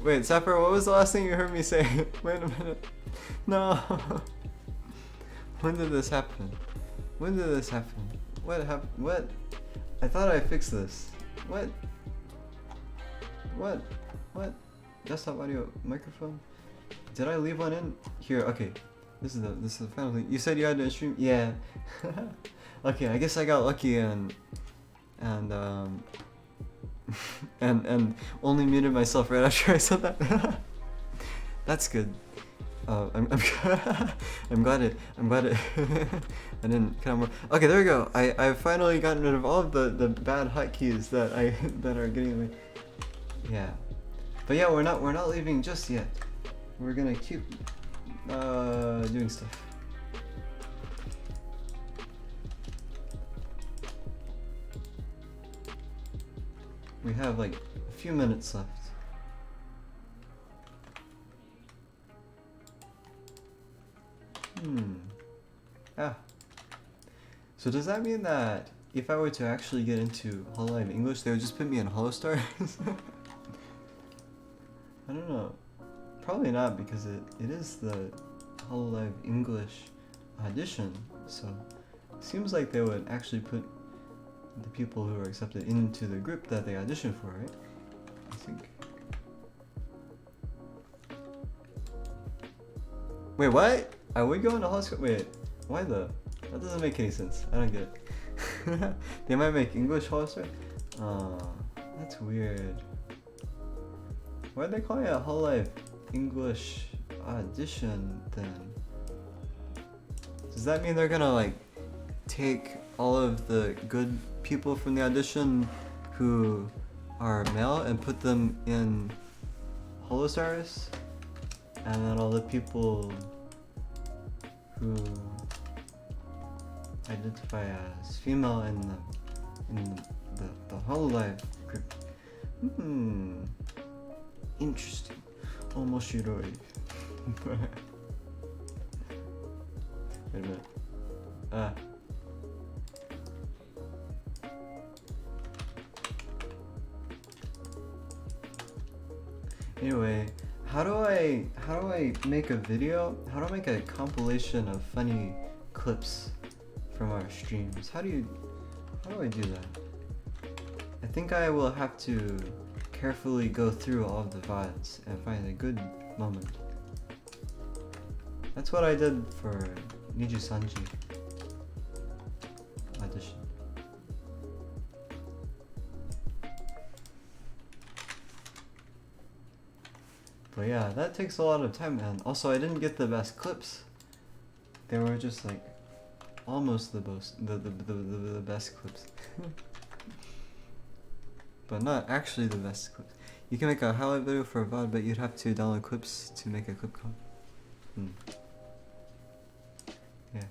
Wait, Sapphire, what was the last thing you heard me say? Wait a minute. No. When did this happen? When did this happen? What happened? What? I thought I fixed this. What? What? What? Desktop audio microphone? Did I leave one in? Here, okay. This is the final thing. You said you had to stream? Yeah. Okay, I guess I got lucky and only muted myself right after I said that. That's good. I'm glad it I didn't kind of more. Okay, there we go. I've finally gotten rid of all of the bad hotkeys that that are getting me. Yeah, but yeah, we're not leaving just yet. We're gonna keep doing stuff. We have like a few minutes left. Ah. So does that mean that if I were to actually get into Hololive English, they would just put me in Holostars? I don't know. Probably not, because it is the Hololive English audition, so it seems like they would actually put the people who are accepted into the group that they audition for, right? I think. Wait, what? Are we going to Holoscope? Wait, why the? That doesn't make any sense. I don't get it. They might make English Holostar? That's weird. Why are they calling it a Hololive English audition then? Does that mean they're gonna like take all of the good people from the audition who are male and put them in Holostars, and then all the people who identify as female in the Hololive group? Interesting. Omoshiroi. Wait a minute. Anyway, how do I make a video? How do I make a compilation of funny clips from our streams? How do I do that? I think I will have to carefully go through all of the VODs and find a good moment. That's what I did for Niju Sanji audition. But yeah, that takes a lot of time, and also I didn't get the best clips. They were just like almost the best clips. But not actually the best clips. You can make a highlight video for a VOD, but you'd have to download clips to make a clip comp. Yeah.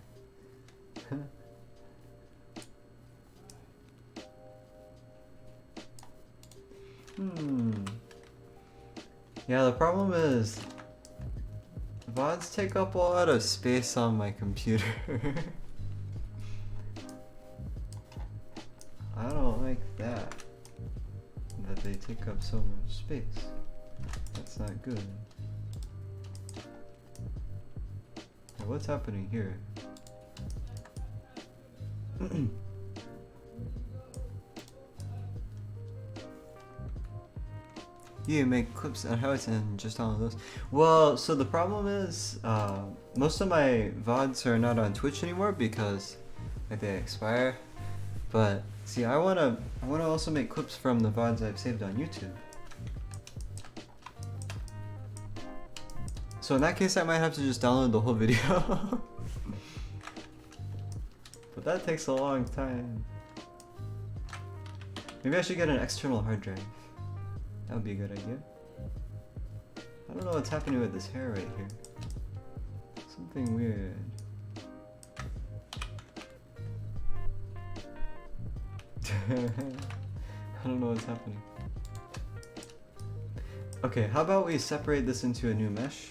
Yeah, the problem is VODs take up a lot of space on my computer. I don't like that they take up so much space. That's not good. Now, what's happening here? You make clips and highlights and just download those. Well, so the problem is, most of my VODs are not on Twitch anymore because like they expire. But see, I wanna also make clips from the VODs I've saved on YouTube. So in that case, I might have to just download the whole video. But that takes a long time. Maybe I should get an external hard drive. That would be a good idea. I don't know what's happening with this hair right here. Something weird. I don't know what's happening. Okay, how about we separate this into a new mesh?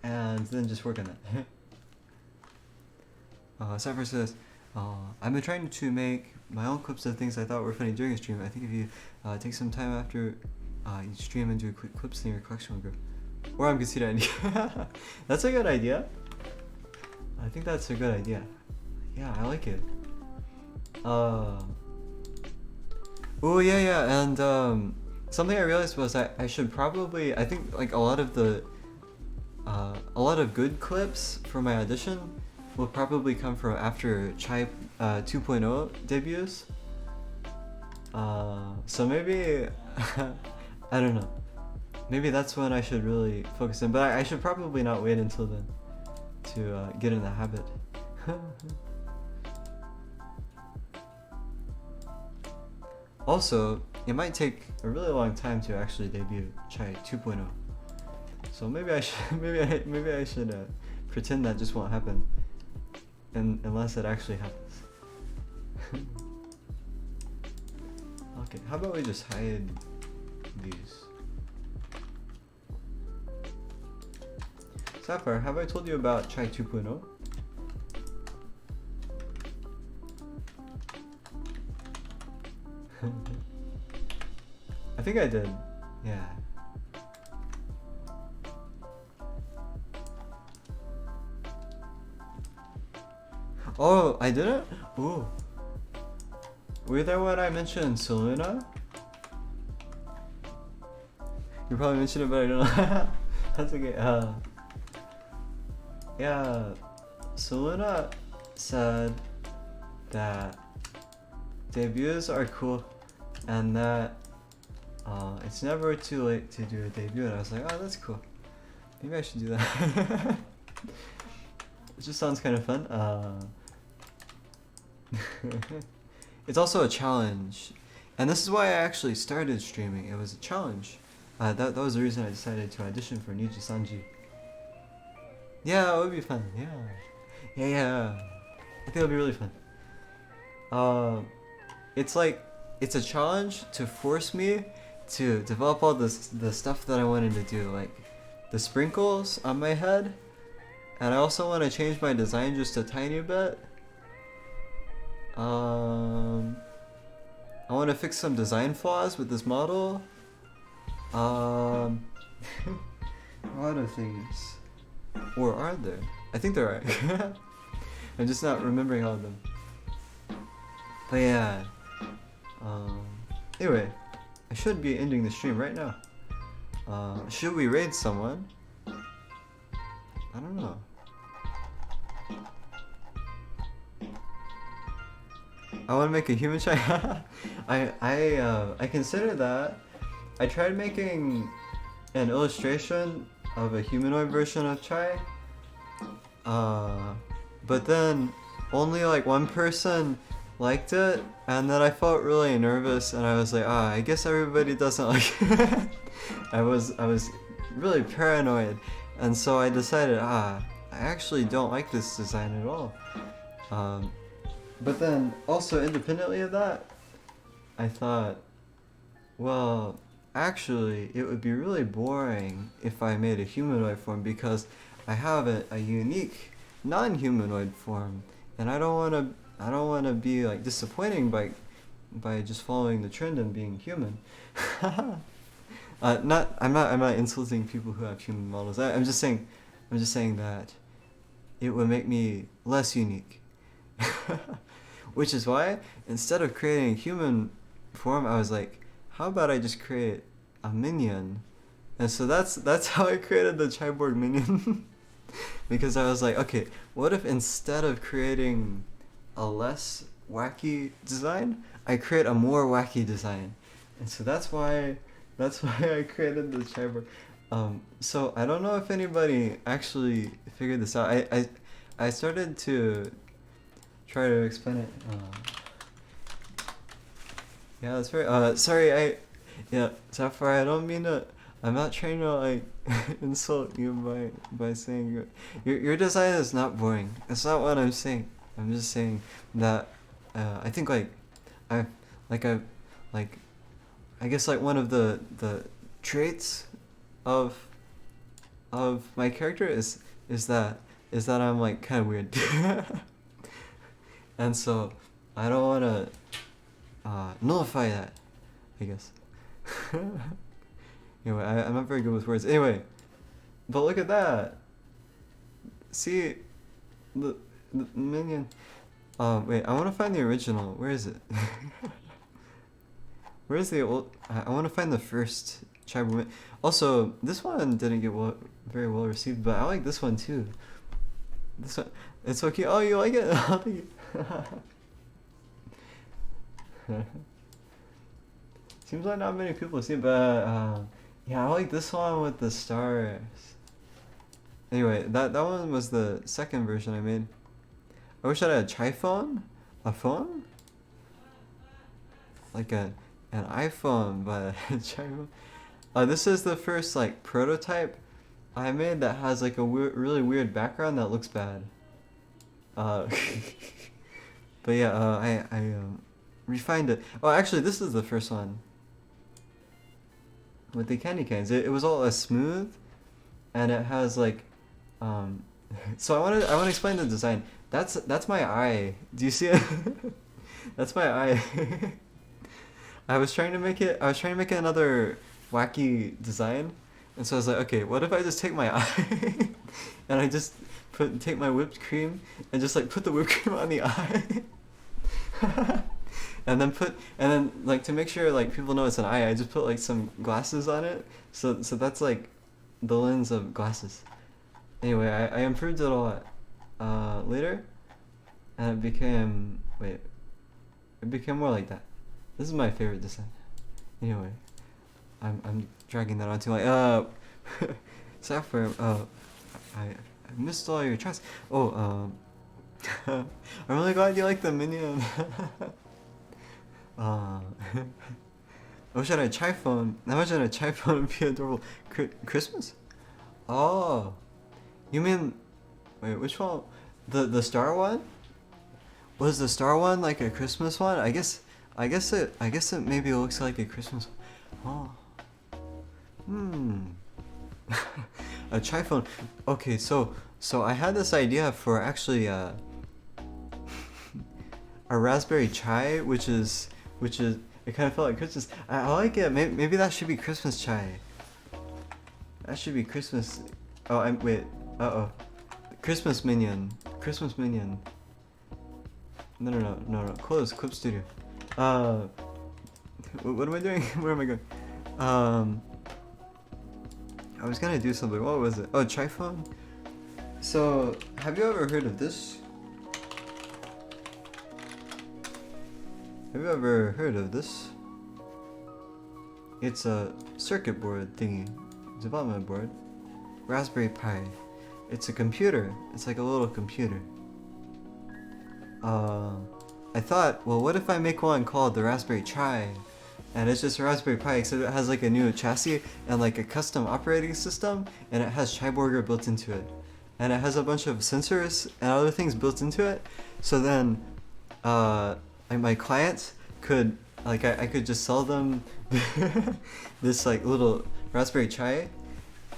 And then just work on that. Cypher says, I've been trying to make my own clips of things I thought were funny during a stream. I think if you take some time after each stream and do quick clips, then your collection will grow. Or I'm considered idea. That's a good idea. I think that's a good idea. Yeah, I like it. Oh yeah, and something I realized was I should probably, I think like a lot of good clips for my audition will probably come from after Chai 2.0 debuts. So maybe I don't know. Maybe that's when I should really focus in, but I should probably not wait until then to get in the habit. Also, it might take a really long time to actually debut Chai 2.0. So maybe I should maybe I should pretend that just won't happen, unless it actually happens. Okay, how about we just hide these? Sapphire, have I told you about Chai 2.0? I think I did. Yeah. Oh, I didn't? Ooh. Were you there when I mentioned Seluna? You probably mentioned it, but I don't know. That's okay. Yeah, Seluna said that debuts are cool and that it's never too late to do a debut, and I was like, oh, that's cool. Maybe I should do that. It just sounds kind of fun. It's also a challenge, and this is why I actually started streaming. It was a challenge. That was the reason I decided to audition for Niji Sanji. Yeah, it would be fun. Yeah. I think it would be really fun. It's like it's a challenge to force me to develop all the stuff that I wanted to do, like the sprinkles on my head, and I also want to change my design just a tiny bit. I want to fix some design flaws with this model. A lot of things. Or are there? I think there are. I'm just not remembering all of them. But yeah. Anyway, I should be ending the stream right now. Should we raid someone? I don't know. I want to make a human chai. I consider that. I tried making an illustration of a humanoid version of chai. But then only like one person liked it, and then I felt really nervous, and I was like, I guess everybody doesn't like it. I was really paranoid, and so I decided, I actually don't like this design at all. But then also independently of that, I thought, well, actually it would be really boring if I made a humanoid form, because I have a unique non-humanoid form, and I don't want to be like disappointing by just following the trend and being human. I'm not insulting people who have human models. I'm just saying that it would make me less unique. Which is why instead of creating a human form, I was like, how about I just create a minion? And so that's how I created the Cyborg minion. Because I was like, okay, what if instead of creating a less wacky design, I create a more wacky design? And so that's why I created the Cyborg. So I don't know if anybody actually figured this out. I started to try to explain it. Yeah, that's very. Sorry, Sapphire, I don't mean to. I'm not trying to like insult you by saying your design is not boring. That's not what I'm saying. I'm just saying that I think I guess like one of the traits of my character is that I'm like kind of weird. And so I don't want to nullify that, I guess. Anyway, I'm not very good with words. Anyway, but look at that. See, the minion. Wait, I want to find the original. Where is it? Where is the old? I want to find the first Cyberman. Also, this one didn't get very well received, but I like this one too. This one, it's so cute. Oh, you like it? I'll take it. Seems like not many people see it, but yeah, I like this one with the stars. Anyway, that one was the second version I made. I wish I had a chai phone, a phone, like an iPhone, but a chai phone. This is the first like prototype I made that has like a really weird background that looks bad. But yeah, I refined it. Oh, actually, this is the first one with the candy canes. It was all smooth, and it has like, so I want to explain the design. That's my eye. Do you see it? That's my eye. I was trying to make it another wacky design, and so I was like, okay, what if I just take my eye and I just take my whipped cream and just like put the whipped cream on the eye. And then like to make sure like people know it's an eye, I just put like some glasses on it. So that's like the lens of glasses. Anyway, I improved it a lot later, and it became more like that. This is my favorite design. Anyway, I'm dragging that on too long. Sapphire, I missed all your trust. Oh, I'm really glad you like the minion. uh, imagine a chai phone. Imagine a chai phone would be adorable. Christmas? Oh, you mean, wait, which one? The star one? Was the star one like a Christmas one? I guess it maybe looks like a Christmas. Oh. Hmm. A chai phone. Okay, so I had this idea for actually a raspberry chai, which is it kind of felt like Christmas. I like it. Maybe that should be Christmas chai. That should be Christmas. Oh, wait. Uh-oh. Christmas minion. Christmas minion. No. Close. Clip studio. What am I doing? Where am I going? I was gonna do something. What was it? Oh, chai phone? So, have you ever heard of this? Have you ever heard of this? It's a circuit board thingy. Development board. Raspberry Pi. It's a computer. It's like a little computer. I thought, well, what if I make one called the Raspberry Chai? And it's just a Raspberry Pi, except it has like a new chassis and like a custom operating system, and it has Chai Burger built into it. And it has a bunch of sensors and other things built into it. So then, like my clients could, like I could just sell them this like little Raspberry Chai,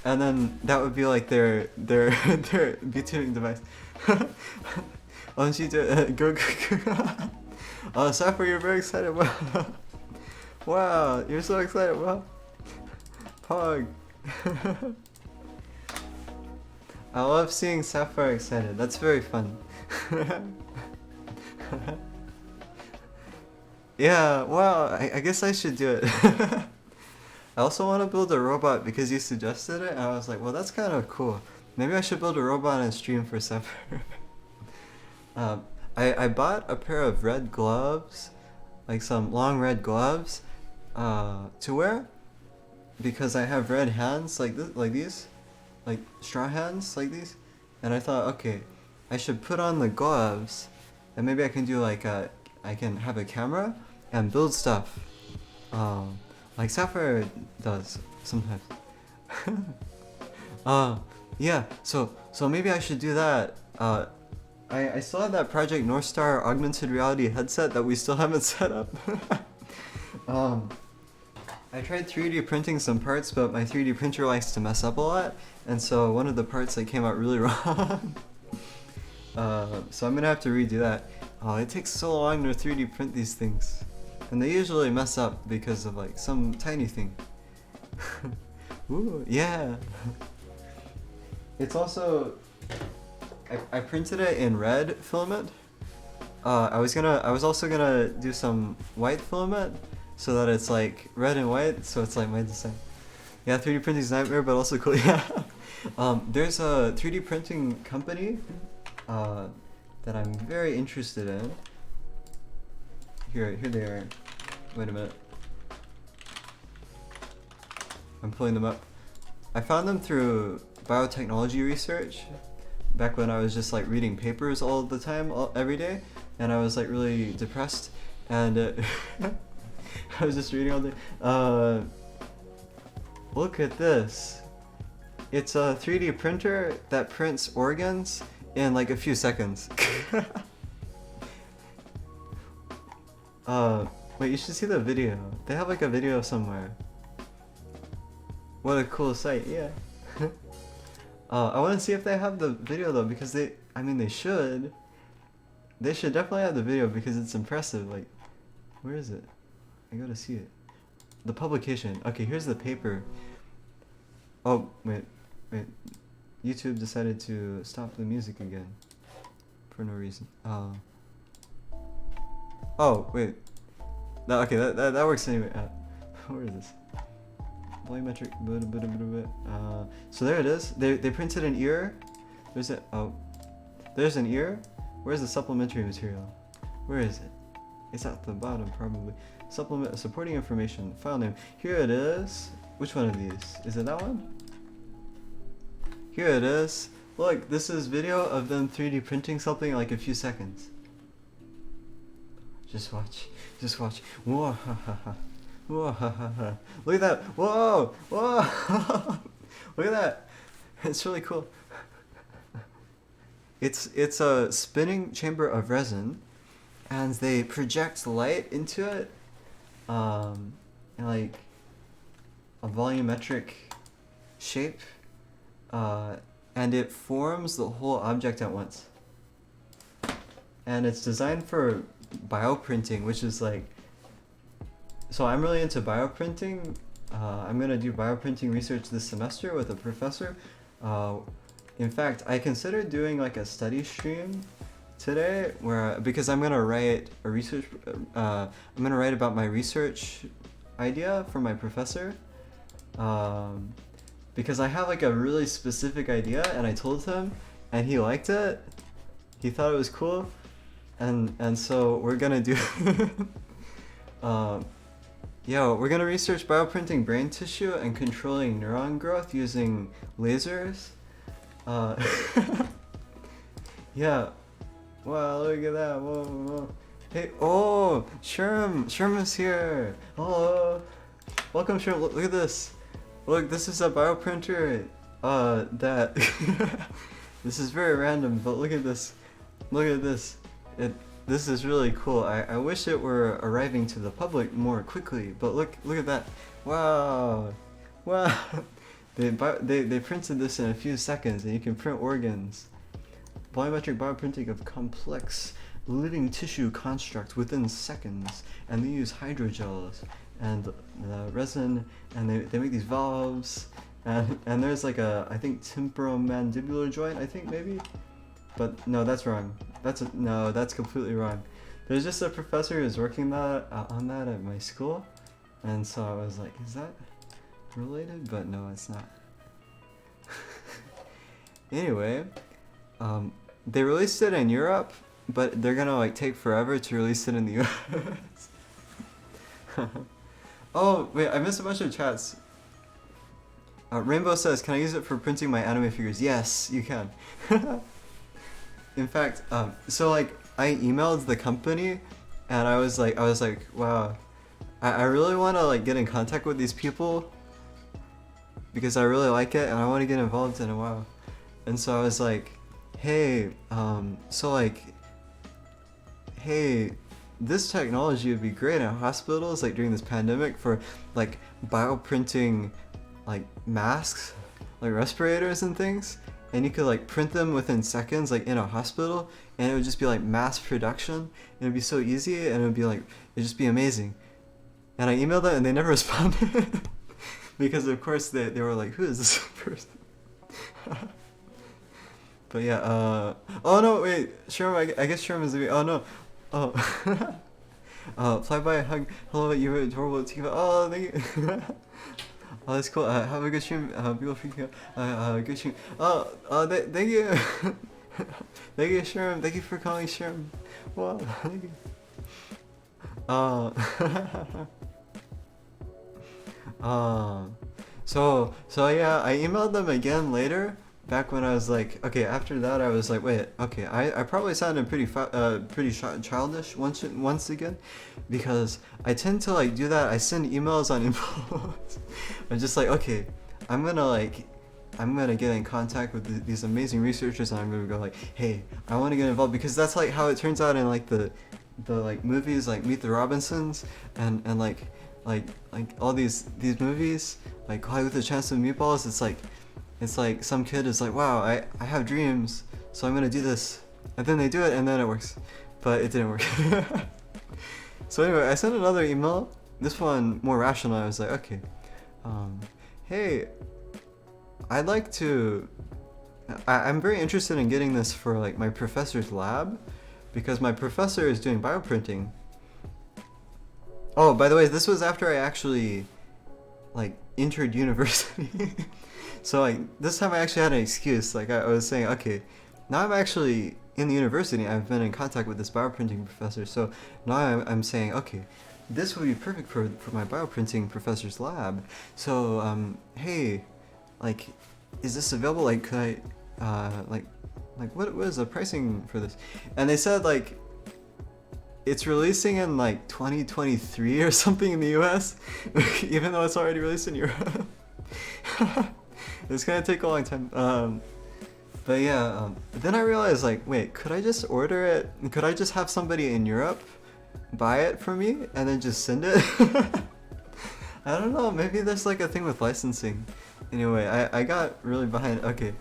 and then that would be like their B-tuning device. Why don't you do it? Go. Oh, Sapphire, you're very excited. Wow. Wow, you're so excited. Wow. Pog. I love seeing Sapphire excited. That's very fun. Yeah, wow, I guess I should do it. I also want to build a robot because you suggested it, and I was like, well, that's kind of cool. Maybe I should build a robot and stream for Sapphire. I bought a pair of red gloves, like some long red gloves, to wear, because I have red hands like this, like these, like straw hands like these, and I thought, okay, I should put on the gloves, and maybe I can do like I can have a camera and build stuff, like Sapphire does sometimes. Yeah, so maybe I should do that. I still have that Project North Star augmented reality headset that we still haven't set up. I tried 3D printing some parts, but my 3D printer likes to mess up a lot, and so one of the parts that came out really wrong. So I'm gonna have to redo that. Oh, it takes so long to 3D print these things, and they usually mess up because of like some tiny thing. Ooh, yeah. It's also, I printed it in red filament. I was also gonna do some white filament so that it's like red and white, so it's like my design. Yeah, 3D printing is a nightmare, but also cool. Yeah. There's a 3D printing company that I'm very interested in. Here they are. Wait a minute. I'm pulling them up. I found them through biotechnology research back when I was just like reading papers all the time, every day, and I was like really depressed, and I was just reading all day. Look at this. It's a 3D printer that prints organs in like a few seconds. Wait, you should see the video. They have like a video somewhere. What a cool site, yeah. I want to see if they have the video though, because they should. They should definitely have the video because it's impressive. Like, where is it? I gotta see it. The publication. Okay, here's the paper. Oh, wait. YouTube decided to stop the music again. For no reason. Oh, wait. No, okay, that works anyway. Where is this? Volumetric. So there it is. They printed an ear. There's an ear. Where's the supplementary material? Where is it? It's at the bottom probably. Supporting information. File name. Here it is. Which one of these? Is it that one? Here it is. Look, this is video of them 3D printing something in like a few seconds. Just watch. Just watch. Whoa, ha, ha, ha. Whoa, ha, ha, ha. Look at that. Whoa, whoa. Look at that. It's really cool. It's a spinning chamber of resin, and they project light into it, in like a volumetric shape, and it forms the whole object at once. And it's designed for bioprinting, which is like, so I'm really into bioprinting. I'm gonna do bioprinting research this semester with a professor. In fact, I considered doing like a study stream today, because I'm gonna write a research. I'm gonna write about my research idea for my professor. Because I have like a really specific idea, and I told him, and he liked it. He thought it was cool, and so we're gonna do. We're gonna research bioprinting brain tissue and controlling neuron growth using lasers. Yeah. Wow, look at that. Whoa, whoa. Hey, oh, Sherm is here. Hello. Welcome, Sherm. Look at this. Look, this is a bioprinter. That. This is very random, but look at this. Look at this. This is really cool. I wish it were arriving to the public more quickly, but look at that. Wow. Wow. They printed this in a few seconds, and you can print organs. Volumetric bioprinting of complex living tissue constructs within seconds, and they use hydrogels and resin, and they make these valves, and there's like a, I think, temporomandibular joint, I think, maybe, but no, that's wrong. No, that's completely wrong. There's just a professor who's working on that at my school, and so I was like, is that related? But no, it's not. Anyway, they released it in Europe, but they're gonna like take forever to release it in the US. Oh wait, I missed a bunch of chats. Rainbow says, "Can I use it for printing my anime figures?" Yes, you can. In fact, so like I emailed the company, and I was like, wow, I really want to like get in contact with these people because I really like it and I want to get involved in it. Wow. And so I was like, hey, hey, this technology would be great in hospitals, like during this pandemic, for like bioprinting like masks, like respirators and things, and you could like print them within seconds, like in a hospital, and it would just be like mass production, and it'd be so easy, and it'd just be amazing. And I emailed them and they never responded because of course they were like, who is this person? But yeah, oh no, wait, Sherm, I guess Sherm is oh no, oh, fly by, hug, hello, you were adorable, oh, thank you. Oh, that's cool, have a good stream, people freaking out, good stream, thank you, thank you, Sherm, thank you for calling Sherm, wow, thank you. So yeah, I emailed them again later, back when I was like, okay, after that I was like, wait, okay, I probably sounded pretty childish once again, because I tend to like do that. I send emails on impulse. I'm just like, okay, I'm gonna get in contact with these amazing researchers, and I'm gonna go like, hey, I want to get involved, because that's like how it turns out in like the like movies like Meet the Robinsons and like all these movies like High with a Chance of Meatballs. It's like some kid is like, wow, I have dreams, so I'm gonna do this, and then they do it, and then it works, but it didn't work. So anyway, I sent another email, this one more rational. I was like, okay, hey, I'd like to, I'm very interested in getting this for like my professor's lab, because my professor is doing bioprinting. Oh, by the way, this was after I actually like entered university. So like this time I actually had an excuse. Like I was saying, okay, now I'm actually in the university. I've been in contact with this bioprinting professor. So now I'm saying, okay, this would be perfect for my bioprinting professor's lab. So hey, like is this available? Like, could I, like what is the pricing for this? And they said like it's releasing in like 2023 or something in the US, even though it's already released in Europe. It's gonna take a long time. But yeah, then I realized like, wait, could I just order it? Could I just have somebody in Europe buy it for me and then just send it? I don't know, maybe there's like a thing with licensing. Anyway, I got really behind. Okay,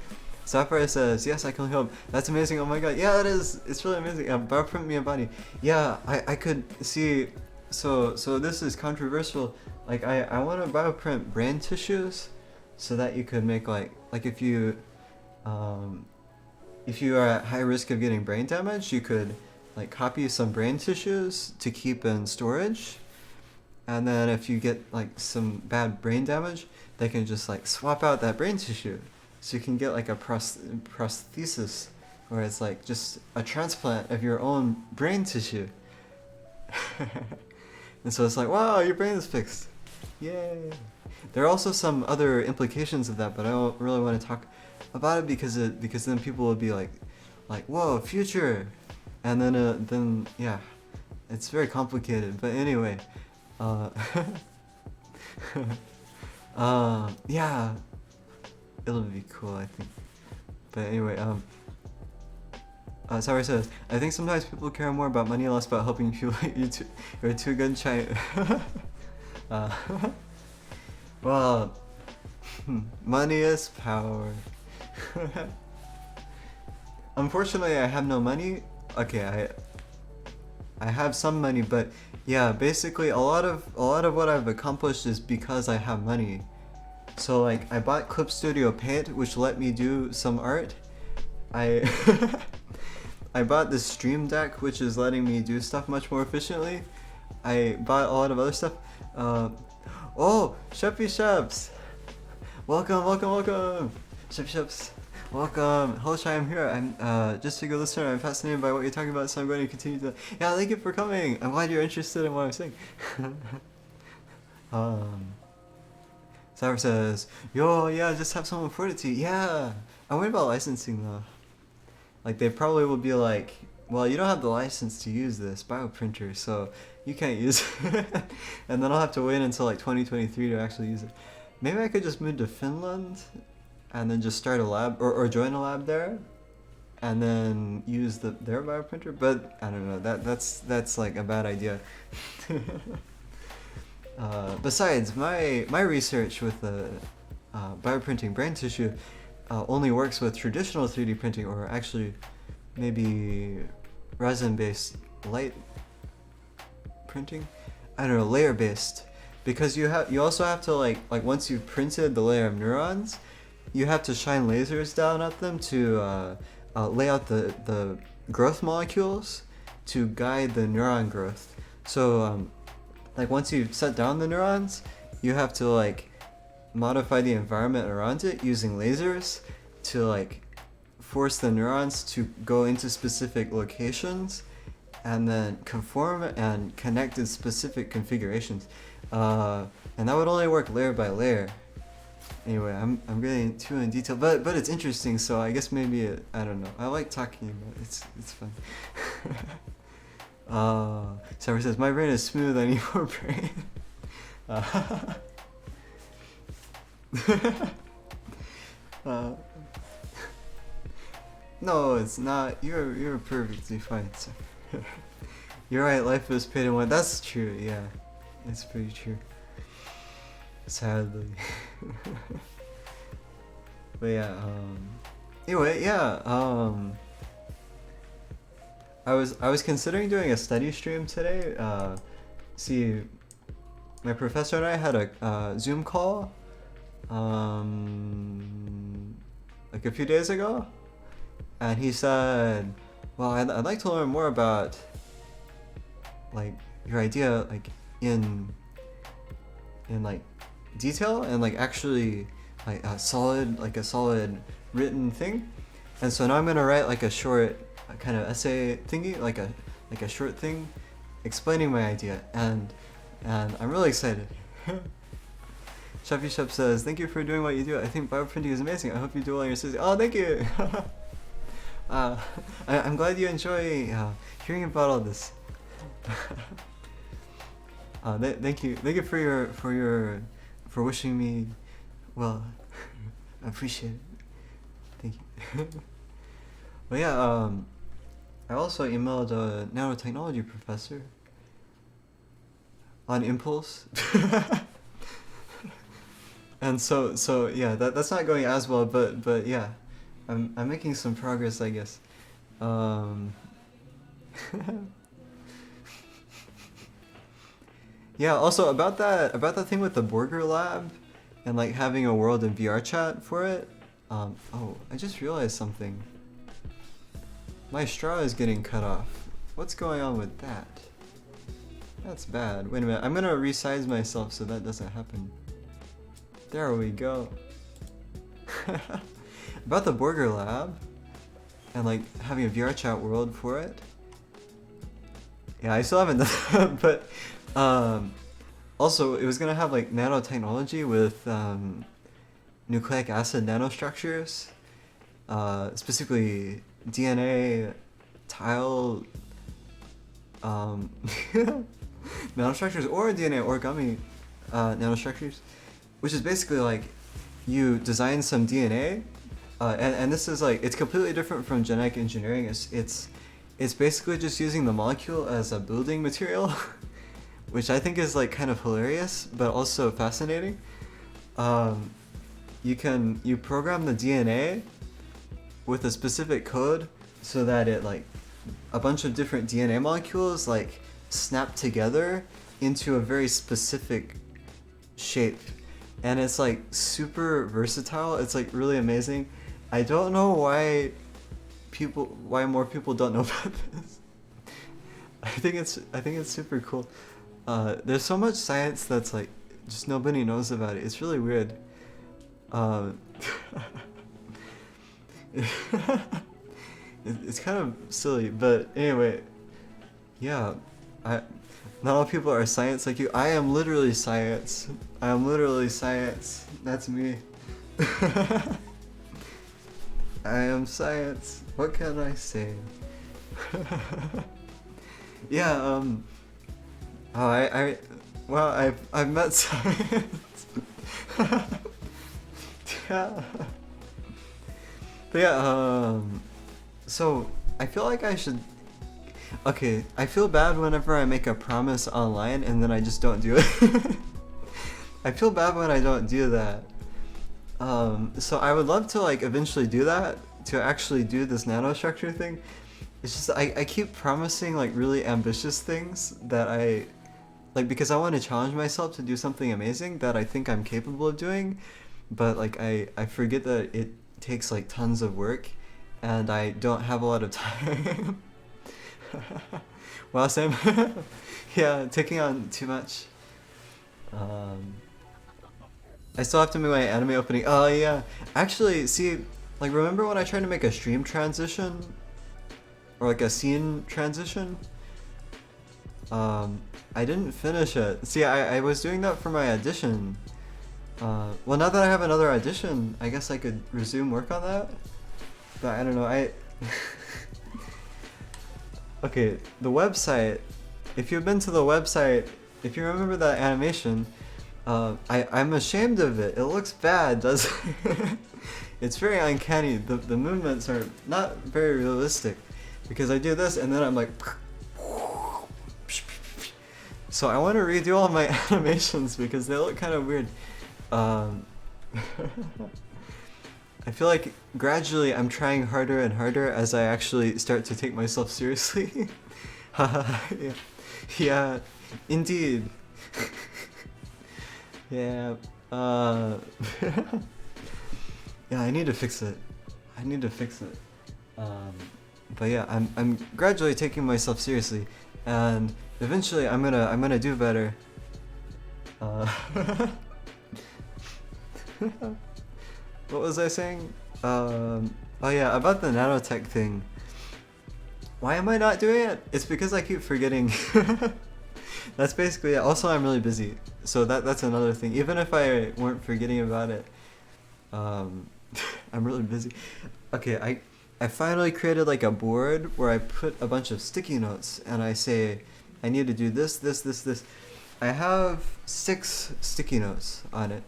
Sapphire says, yes, I can help. That's amazing. Oh my god. Yeah, it is. It's really amazing. Bioprint me a body. Yeah, I could see. So this is controversial. Like I want to bioprint brain tissues so that you could make like if you are at high risk of getting brain damage, you could like copy some brain tissues to keep in storage. And then if you get like some bad brain damage, they can just like swap out that brain tissue. So you can get like a prosthesis where it's like just a transplant of your own brain tissue. And so it's like, wow, your brain is fixed. Yay. There are also some other implications of that, but I don't really want to talk about it because then people will be like whoa, future. And then yeah, it's very complicated. But anyway, yeah, it'll be cool, I think. But anyway, Sour says, I think sometimes people care more about money, less about helping people. You're too good, China. Well, money is power. Unfortunately, I have no money. Okay, I have some money, but yeah, basically a lot of what I've accomplished is because I have money. So like I bought Clip Studio Paint, which let me do some art. I I bought this Stream Deck, which is letting me do stuff much more efficiently. I bought a lot of other stuff. Oh, Sheppy Sheps! Welcome. Sheppy Sheps, welcome. Hello, Shai, I'm here. I'm just a good listener. I'm fascinated by what you're talking about, so I'm going to continue to. Yeah, thank you for coming. I'm glad you're interested in what I'm saying. Sour says, yo, yeah, just have someone forward it to you. Yeah, I'm worried about licensing though. Like they probably will be like, well, you don't have the license to use this bioprinter, so you can't use it. And then I'll have to wait until like 2023 to actually use it. Maybe I could just move to Finland and then just start a lab or join a lab there and then use their bioprinter, but I don't know, that's like a bad idea. Besides, my research with the bioprinting brain tissue only works with traditional 3D printing, or actually maybe resin-based light printing. I don't know, layer-based, because you also have to like once you've printed the layer of neurons, you have to shine lasers down at them to lay out the growth molecules to guide the neuron growth. So like once you've set down the neurons, you have to like modify the environment around it using lasers to like force the neurons to go into specific locations and then conform and connect in specific configurations. And that would only work layer by layer. Anyway, I'm getting too in detail, but it's interesting, so I guess maybe I don't know. I like talking about it. It's fun. Sarah says, my brain is smooth, I need more brain. No, it's not. You're perfectly fine, sir. You're right, life is paid in one. That's true, yeah. It's pretty true. Sadly. But yeah, anyway, yeah, I was considering doing a study stream today. See, my professor and I had a Zoom call like a few days ago, and he said, well, I'd like to learn more about like your idea like in like detail and like actually like a solid written thing. And so now I'm gonna write like a short kind of essay thingy, like a short thing explaining my idea, and I'm really excited. Chefy Chef says, "Thank you for doing what you do. I think bioprinting is amazing. I hope you do well in your studies." Oh, thank you. uh, I'm glad you enjoy hearing about all this. Thank you for wishing me well. I appreciate it. Thank you. But yeah, I also emailed a nanotechnology professor on impulse. And so yeah, that's not going as well, but yeah, I'm making some progress, I guess. Yeah, also about that thing with the Burger Lab and like having a world in VR chat for it. Oh, I just realized something. My straw is getting cut off. What's going on with that? That's bad. Wait a minute, I'm gonna resize myself so that doesn't happen. There we go. About the Burger Lab and like having a VR chat world for it. Yeah, I still haven't done that, but also it was gonna have like nanotechnology with nucleic acid nanostructures, specifically DNA, tile, nanostructures, or DNA origami nanostructures, which is basically like you design some DNA, and this is like, it's completely different from genetic engineering. It's basically just using the molecule as a building material, which I think is like kind of hilarious, but also fascinating. You program the DNA with a specific code so that it like a bunch of different DNA molecules like snap together into a very specific shape, and it's like super versatile. It's like really amazing. I don't know why more people don't know about this. I think it's super cool. There's so much science that's like just nobody knows about it. It's really weird. It's kind of silly, but anyway, yeah. Not all people are science like you. I am literally science. I am literally science. That's me. I am science. What can I say? Yeah. I've met science. Yeah. But yeah. So I feel like I should. Okay, I feel bad whenever I make a promise online and then I just don't do it. I feel bad when I don't do that. So I would love to like eventually do that, to actually do this nanostructure thing. It's just I keep promising like really ambitious things that I like, because I want to challenge myself to do something amazing that I think I'm capable of doing, but like I forget that it takes like tons of work and I don't have a lot of time. Wow, Sam. Yeah, taking on too much. I still have to make my anime opening. Oh yeah. Actually, see, like remember when I tried to make a stream transition? Or like a scene transition? I didn't finish it. See, I was doing that for my audition. Well, now that I have another audition, I guess I could resume work on that. But I don't know, Okay, the website. If you've been to the website, if you remember that animation, I'm ashamed of it. It looks bad, doesn't it? It's very uncanny. The movements are not very realistic, because I do this and then I'm like. So I want to redo all my animations because they look kind of weird. I feel like gradually I'm trying harder and harder as I actually start to take myself seriously. Yeah. Yeah, indeed. Yeah. Yeah, I need to fix it. But yeah, I'm gradually taking myself seriously, and eventually I'm gonna do better. What was I saying? Oh yeah, about the nanotech thing. Why am I not doing it? It's because I keep forgetting. That's basically it. Also, I'm really busy, so that's another thing. Even if I weren't forgetting about it, um, I'm really busy. Okay, I finally created like a board where I put a bunch of sticky notes and I say I need to do this, this, this, this. I have 6 sticky notes on it.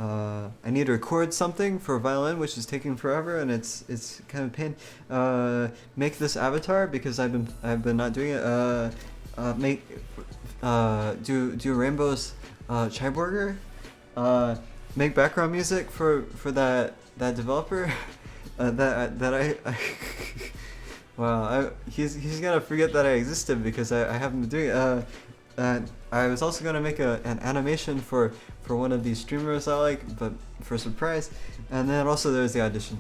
I need to record something for violin, which is taking forever, and it's kind of a pain. Make this avatar because I've been not doing it. Make do Rainbow's chai burger. Make background music for that developer. That I wow, he's gonna forget that I existed because I haven't been doing it. I was also gonna make an animation for one of these streamers I like, but for a surprise. And then also there's the audition.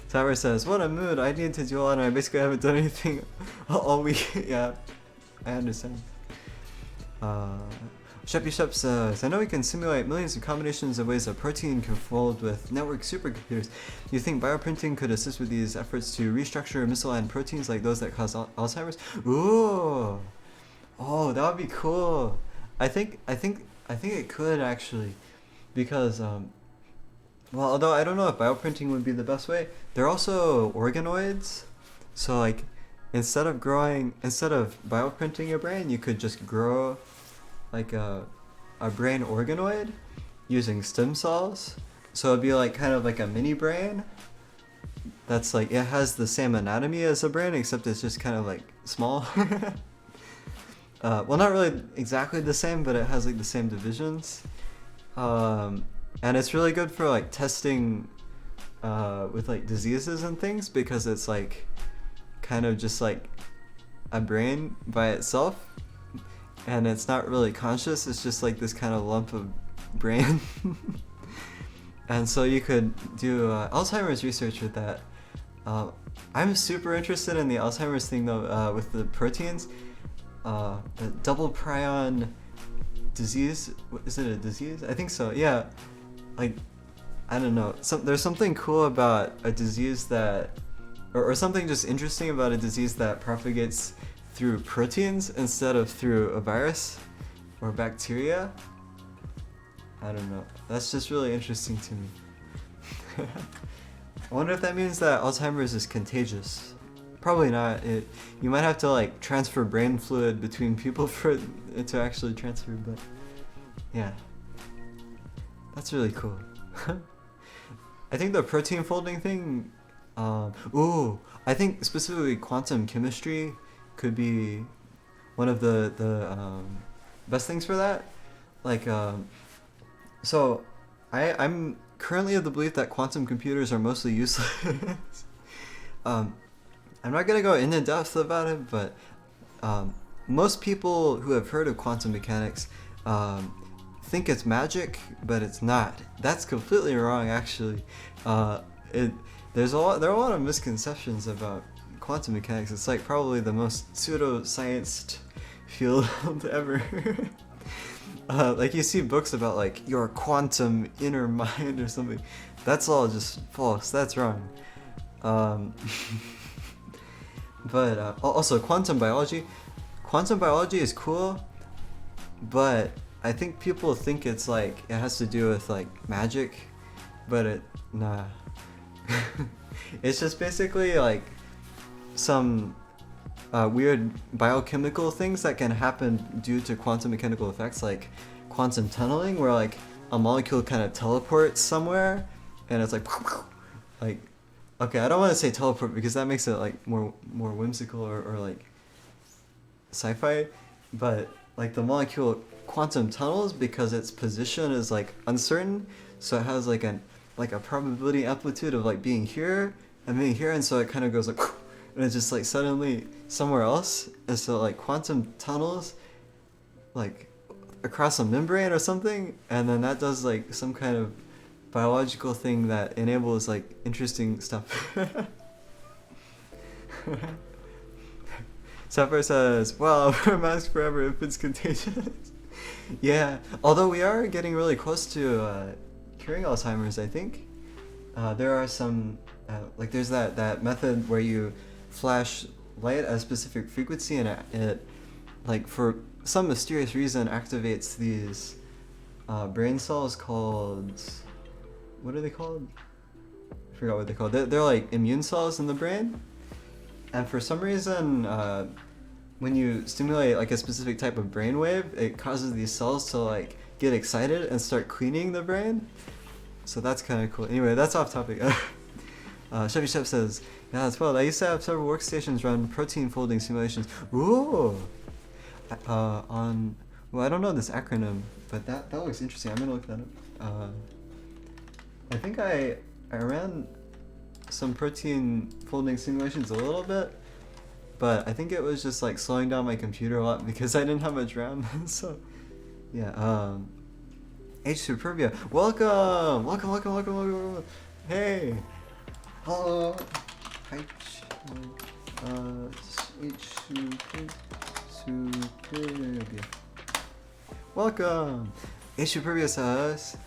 Tyler says, "What a mood! I need to do a lot, and I basically haven't done anything all week." Yeah, I understand. Sheppy Shep says, "I know we can simulate millions of combinations of ways a protein can fold with network supercomputers. Do you think bioprinting could assist with these efforts to restructure misaligned proteins like those that cause Alzheimer's?" Ooh, oh, that would be cool. I think it could actually, because well, although I don't know if bioprinting would be the best way. They're also organoids, so like instead of bioprinting your brain, you could just grow like a brain organoid using stem cells. So it'd be like kind of like a mini brain that's like, it has the same anatomy as a brain, except it's just kind of like small. Well, not really exactly the same, but it has like the same divisions. And it's really good for like testing with like diseases and things, because it's like kind of just like a brain by itself, and it's not really conscious. It's just like this kind of lump of brain. And so you could do Alzheimer's research with that. I'm super interested in the Alzheimer's thing though, with the proteins. The double prion disease, is it a disease? I think so, yeah. Like, I don't know, there's something cool about a disease that, or something just interesting about a disease that propagates through proteins instead of through a virus or bacteria. I don't know, that's just really interesting to me. I wonder if that means that Alzheimer's is contagious. Probably not. You might have to like transfer brain fluid between people for it to actually transfer, but yeah. That's really cool. I think the protein folding thing, I think specifically quantum chemistry could be one of the best things for that. Like, so I'm currently of the belief that quantum computers are mostly useless. I'm not gonna go into depth about it, but most people who have heard of quantum mechanics think it's magic, but it's not. That's completely wrong, actually. There are a lot of misconceptions about quantum mechanics. It's like probably the most pseudoscienced field ever. Like you see books about like your quantum inner mind or something. That's all just false. That's wrong. But also quantum biology. Quantum biology is cool, but I think people think it's like it has to do with like magic, but nah. It's just basically like some weird biochemical things that can happen due to quantum mechanical effects, like quantum tunneling, where like a molecule kind of teleports somewhere, and it's like okay, I don't want to say teleport because that makes it like more whimsical or like sci-fi, but like the molecule quantum tunnels because its position is like uncertain, so it has like a probability amplitude of like being here and being here, and so it kind of goes like and it's just like suddenly somewhere else, and so like quantum tunnels like across a membrane or something, and then that does like some kind of biological thing that enables like interesting stuff. Sapphire says, "Wow, wear a mask forever if it's contagious." Yeah, although we are getting really close to curing Alzheimer's, I think. There are some, like there's that method where you flash light at a specific frequency and it like for some mysterious reason activates these brain cells called, what are they called? I forgot what they're called. They're like immune cells in the brain, and for some reason when you stimulate like a specific type of brainwave, it causes these cells to like get excited and start cleaning the brain. So that's kind of cool. Anyway, that's off topic. Chevy Chef says, yeah, that's well. I used to have several workstations run protein folding simulations. Ooh! On, well, I don't know this acronym, but that looks interesting. I'm gonna look that up. I think I ran some protein folding simulations a little bit, but I think it was just like slowing down my computer a lot because I didn't have much RAM. So, yeah. H Superbia, welcome. Hey, hello. Hi, H Superbia. Welcome. H Superbia says,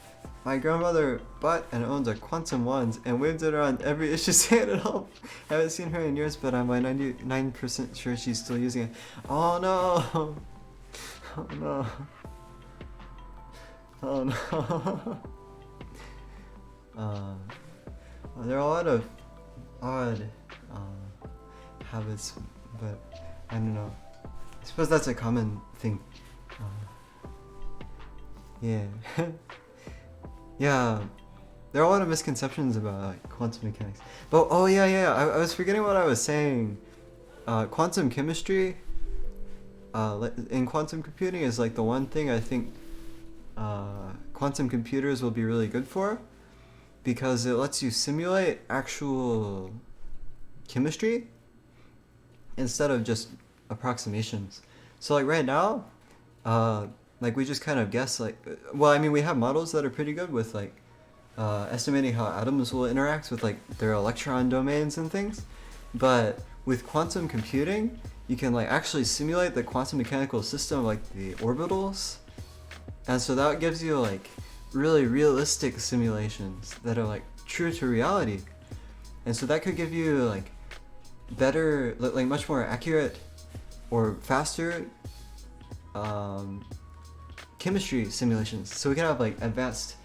my grandmother bought and owns a Quantum Wands and waved it around every issue saying it helped. I haven't seen her in years, but I'm like 99% sure she's still using it. Oh no! Oh no! Oh no! There are a lot of odd habits, but I don't know. I suppose that's a common thing. Yeah. Yeah, there are a lot of misconceptions about like, quantum mechanics. But oh yeah, I was forgetting what I was saying. Quantum chemistry in quantum computing is like the one thing I think quantum computers will be really good for, because it lets you simulate actual chemistry instead of just approximations. So like right now, like we just kind of guess like, well, I mean we have models that are pretty good with like estimating how atoms will interact with like their electron domains and things, but with quantum computing you can like actually simulate the quantum mechanical system, like the orbitals, and so that gives you like really realistic simulations that are like true to reality, and so that could give you like better, like much more accurate or faster chemistry simulations. So we can have like advanced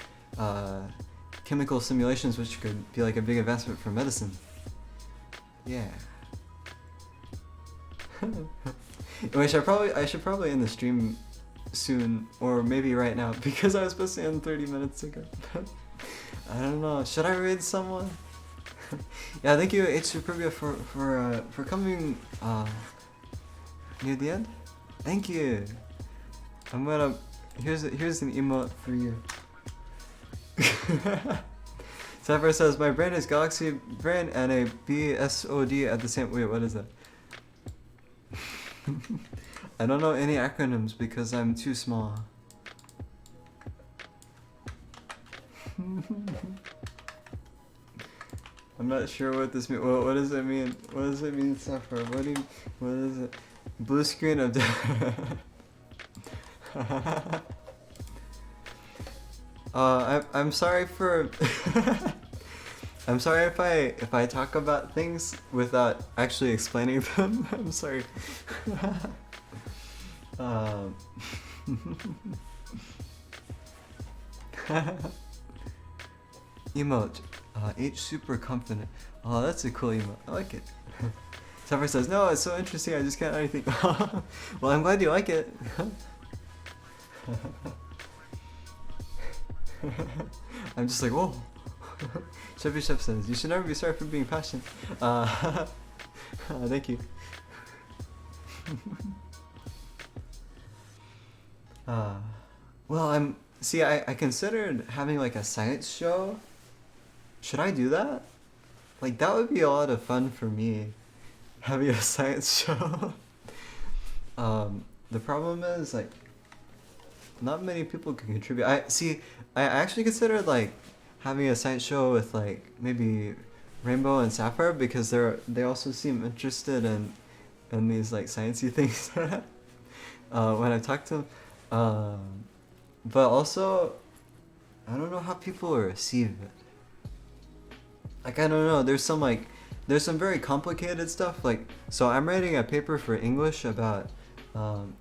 chemical simulations, which could be like a big advancement for medicine. Yeah. I should probably end the stream soon, or maybe right now, because I was supposed to end 30 minutes ago. I don't know. Should I raid someone? Yeah, thank you H Superbia for coming near the end. Thank you. I'm gonna here's an emote for you. Sapphire says my brain is galaxy brain and a BSOD at the same. Wait, what is that? I don't know any acronyms because I'm too small. I'm not sure what this means. What does it mean? What does it mean, Sapphire? What is it? Blue screen of death. I'm sorry for I'm sorry if I talk about things without actually explaining them. I'm sorry. Emote. H super confident. Oh, that's a cool emote. I like it. Sapphire says, no, it's so interesting, I just can't anything. Well, I'm glad you like it. I'm just like, whoa. Chevy Chef says, you should never be sorry for being passionate. Thank you. Well, I considered having like a science show. Should I do that? Like, that would be a lot of fun for me, having a science show. The problem is, like, not many people can contribute. I actually considered like having a science show with like maybe Rainbow and Sapphire, because they also seem interested in these like sciencey things. When I talk to them, but also I don't know how people will receive it. Like, I don't know. There's some very complicated stuff. Like, so I'm writing a paper for English about um,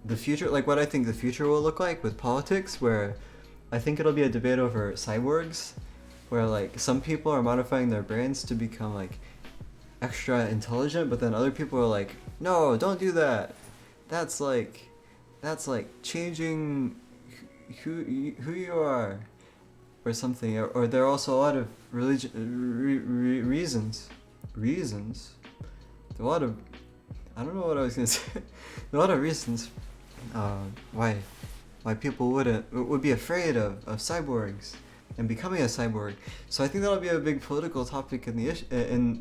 the future, like what I think the future will look like with politics, where I think it'll be a debate over cyborgs, where like some people are modifying their brains to become like extra intelligent, but then other people are like, no, don't do that. That's like, that's like changing who you are, or something. Or there are also a lot of reasons. There are a lot of, I don't know what I was gonna say. There are a lot of reasons why people would be afraid of cyborgs and becoming a cyborg. So I think that'll be a big political topic in the in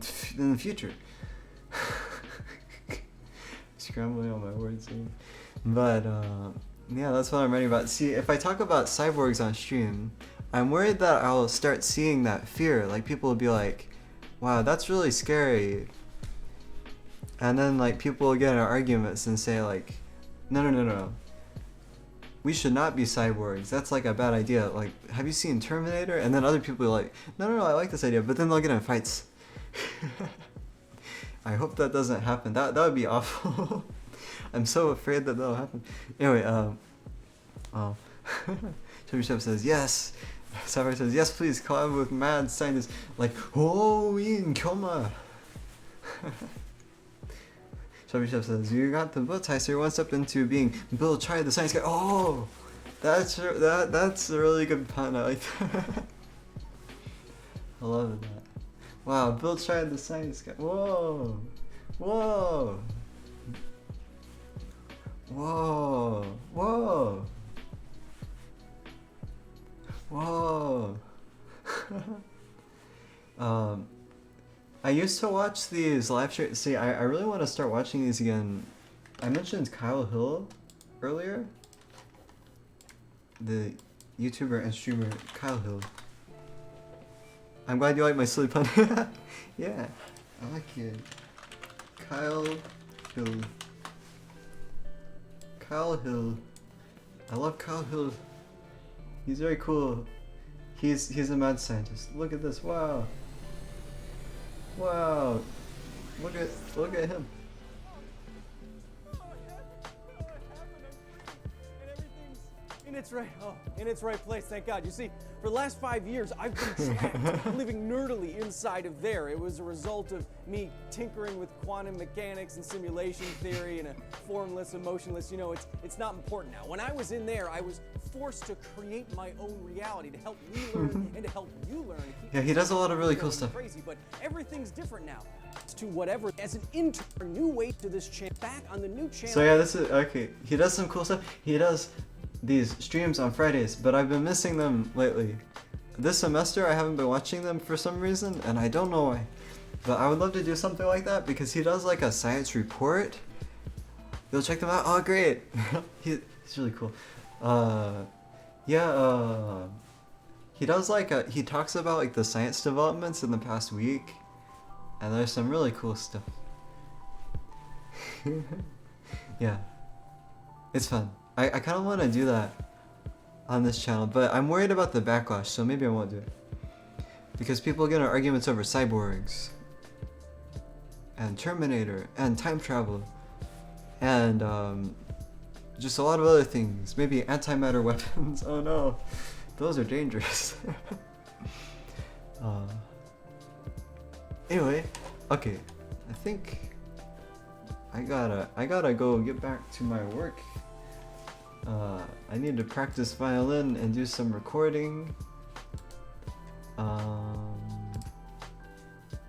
the future. Scrambling on my words here. But yeah, that's what I'm writing about. See, if I talk about cyborgs on stream, I'm worried that I'll start seeing that fear. Like people will be like, wow, that's really scary. And then like people will get in arguments and say like, no. We should not be cyborgs. That's like a bad idea. Like, have you seen Terminator? And then other people are like, no, I like this idea. But then they'll get in fights. I hope that doesn't happen. That would be awful. I'm so afraid that that'll happen. Anyway, Chubby Chef says yes. Sapphire says yes, please collab with mad scientists like in Kyoma. Chubby Chef says you got the bow tie, so you're one step into being Bill Chai the science guy. Oh, that's a really good pun. I like that. I love that. Wow, Bill Chai the science guy. Whoa. I used to watch these live streams. See, I really want to start watching these again. I mentioned Kyle Hill earlier. The YouTuber and streamer Kyle Hill. I'm glad you like my silly pun. Yeah, I like it. Kyle Hill. Kyle Hill. I love Kyle Hill. He's very cool. He's a mad scientist. Look at this. Wow. Look at him. In its right place, thank God. You see, for the last 5 years, I've been trapped, living nerdily inside of there. It was a result of me tinkering with quantum mechanics and simulation theory and a formless, emotionless, it's not important now. When I was in there, I was forced to create my own reality to help me learn and to help you learn. Yeah, he does a lot of really cool stuff. Crazy, but everything's different now. To whatever, as an intern, new way to this channel, back on the new channel. So yeah, this is, okay, he does some cool stuff. He does these streams on Fridays, but I've been missing them lately. This semester I haven't been watching them for some reason, and I don't know why. But I would love to do something like that because he does like a science report. You'll check them out. Oh, great. He's really cool. He does like he talks about like the science developments in the past week, and there's some really cool stuff. Yeah, it's fun. I kind of want to do that on this channel, but I'm worried about the backlash, so maybe I won't do it. Because people get in arguments over cyborgs, and Terminator, and time travel, and just a lot of other things. Maybe antimatter weapons. Oh no, those are dangerous. Anyway, okay, I think I gotta go get back to my work. I need to practice violin and do some recording.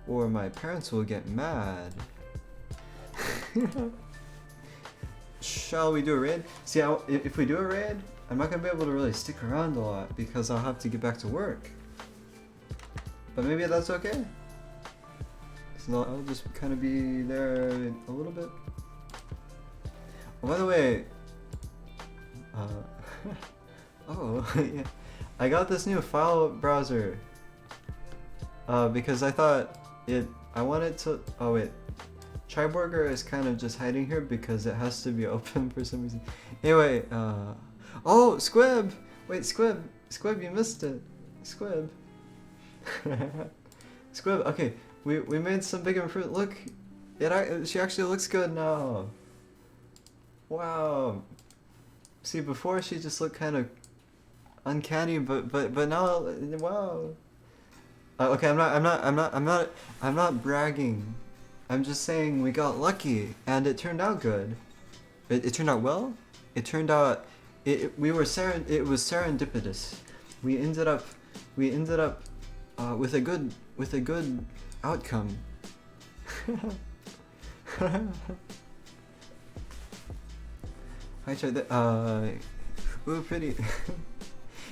Or my parents will get mad. Shall we do a raid? See, if we do a raid, I'm not gonna be able to really stick around a lot because I'll have to get back to work. But maybe that's okay. So I'll just kind of be there a little bit. Oh, by the way, oh yeah, I got this new file browser because I thought I wanted to. Oh wait, Triburger is kind of just hiding here because it has to be open for some reason. Anyway, oh Squib, wait Squib, you missed it, Squib. Squib, okay, we made some big improvement. Look, she actually looks good now. Wow. See, before she just looked kind of uncanny, but now, wow. Okay, I'm not bragging. I'm just saying we got lucky, and it turned out good. It turned out well. It turned out, it was serendipitous. We ended up with a good outcome. I tried that. Ooh, pretty.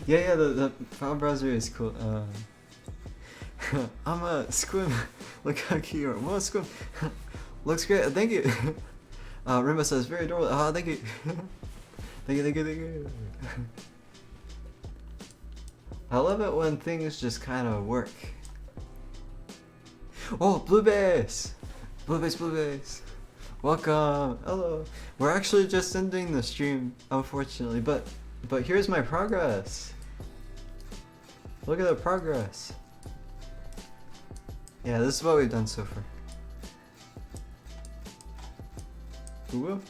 Yeah, the file browser is cool. I'm a squid. Look how cute you are. Well, squid. Looks great. Thank you. Rimba says very adorable. Thank you. Thank you. I love it when things just kind of work. Oh, Blue Base! Blue Base! Welcome! Hello! We're actually just ending the stream, unfortunately, but here's my progress! Look at the progress! Yeah, this is what we've done so far. Ooh.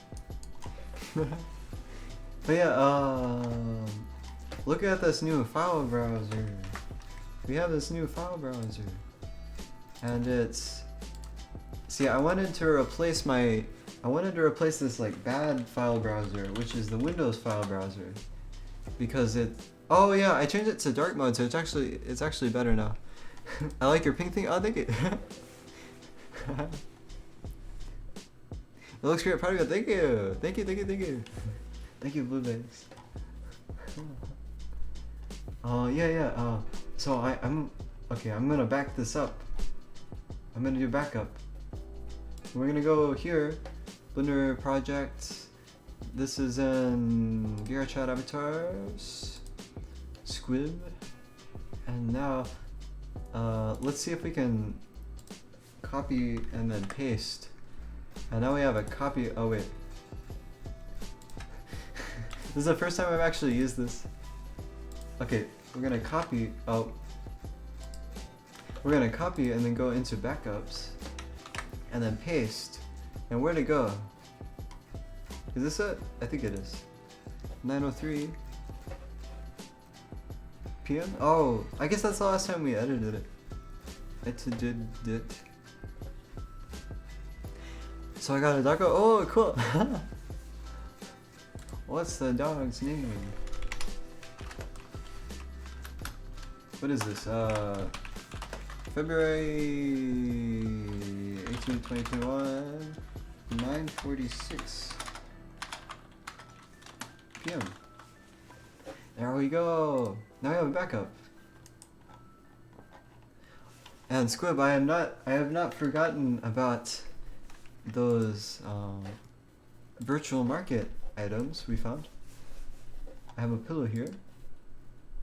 But yeah, look at this new file browser. We have this new file browser. And it's... See, I wanted to replace this like bad file browser, which is the Windows file browser. Because it... Oh yeah, I changed it to dark mode, so it's actually better now. I like your pink thing. Oh, thank you. It looks great. Proud of you. Thank you. Thank you. Thank you, Blue Bags. Yeah. So I'm gonna back this up. I'm gonna do backup. We're gonna go here, Blender project. This is in VRChat avatars, squid, and now let's see if we can copy and then paste. And now we have a copy. Oh wait, this is the first time I've actually used this. Okay, we're gonna copy. Oh. We're gonna copy and then go into backups and then paste. And where to go? Is this it? I think it is. 9:03 p.m. Oh, I guess that's the last time we edited it. Edited it. So I got a dog. Oh, cool. What's the dog's name? What is this? February 18, 2021, 9:46 p.m. There we go. Now we have a backup. And Squib, I have not forgotten about those virtual market items we found. I have a pillow here.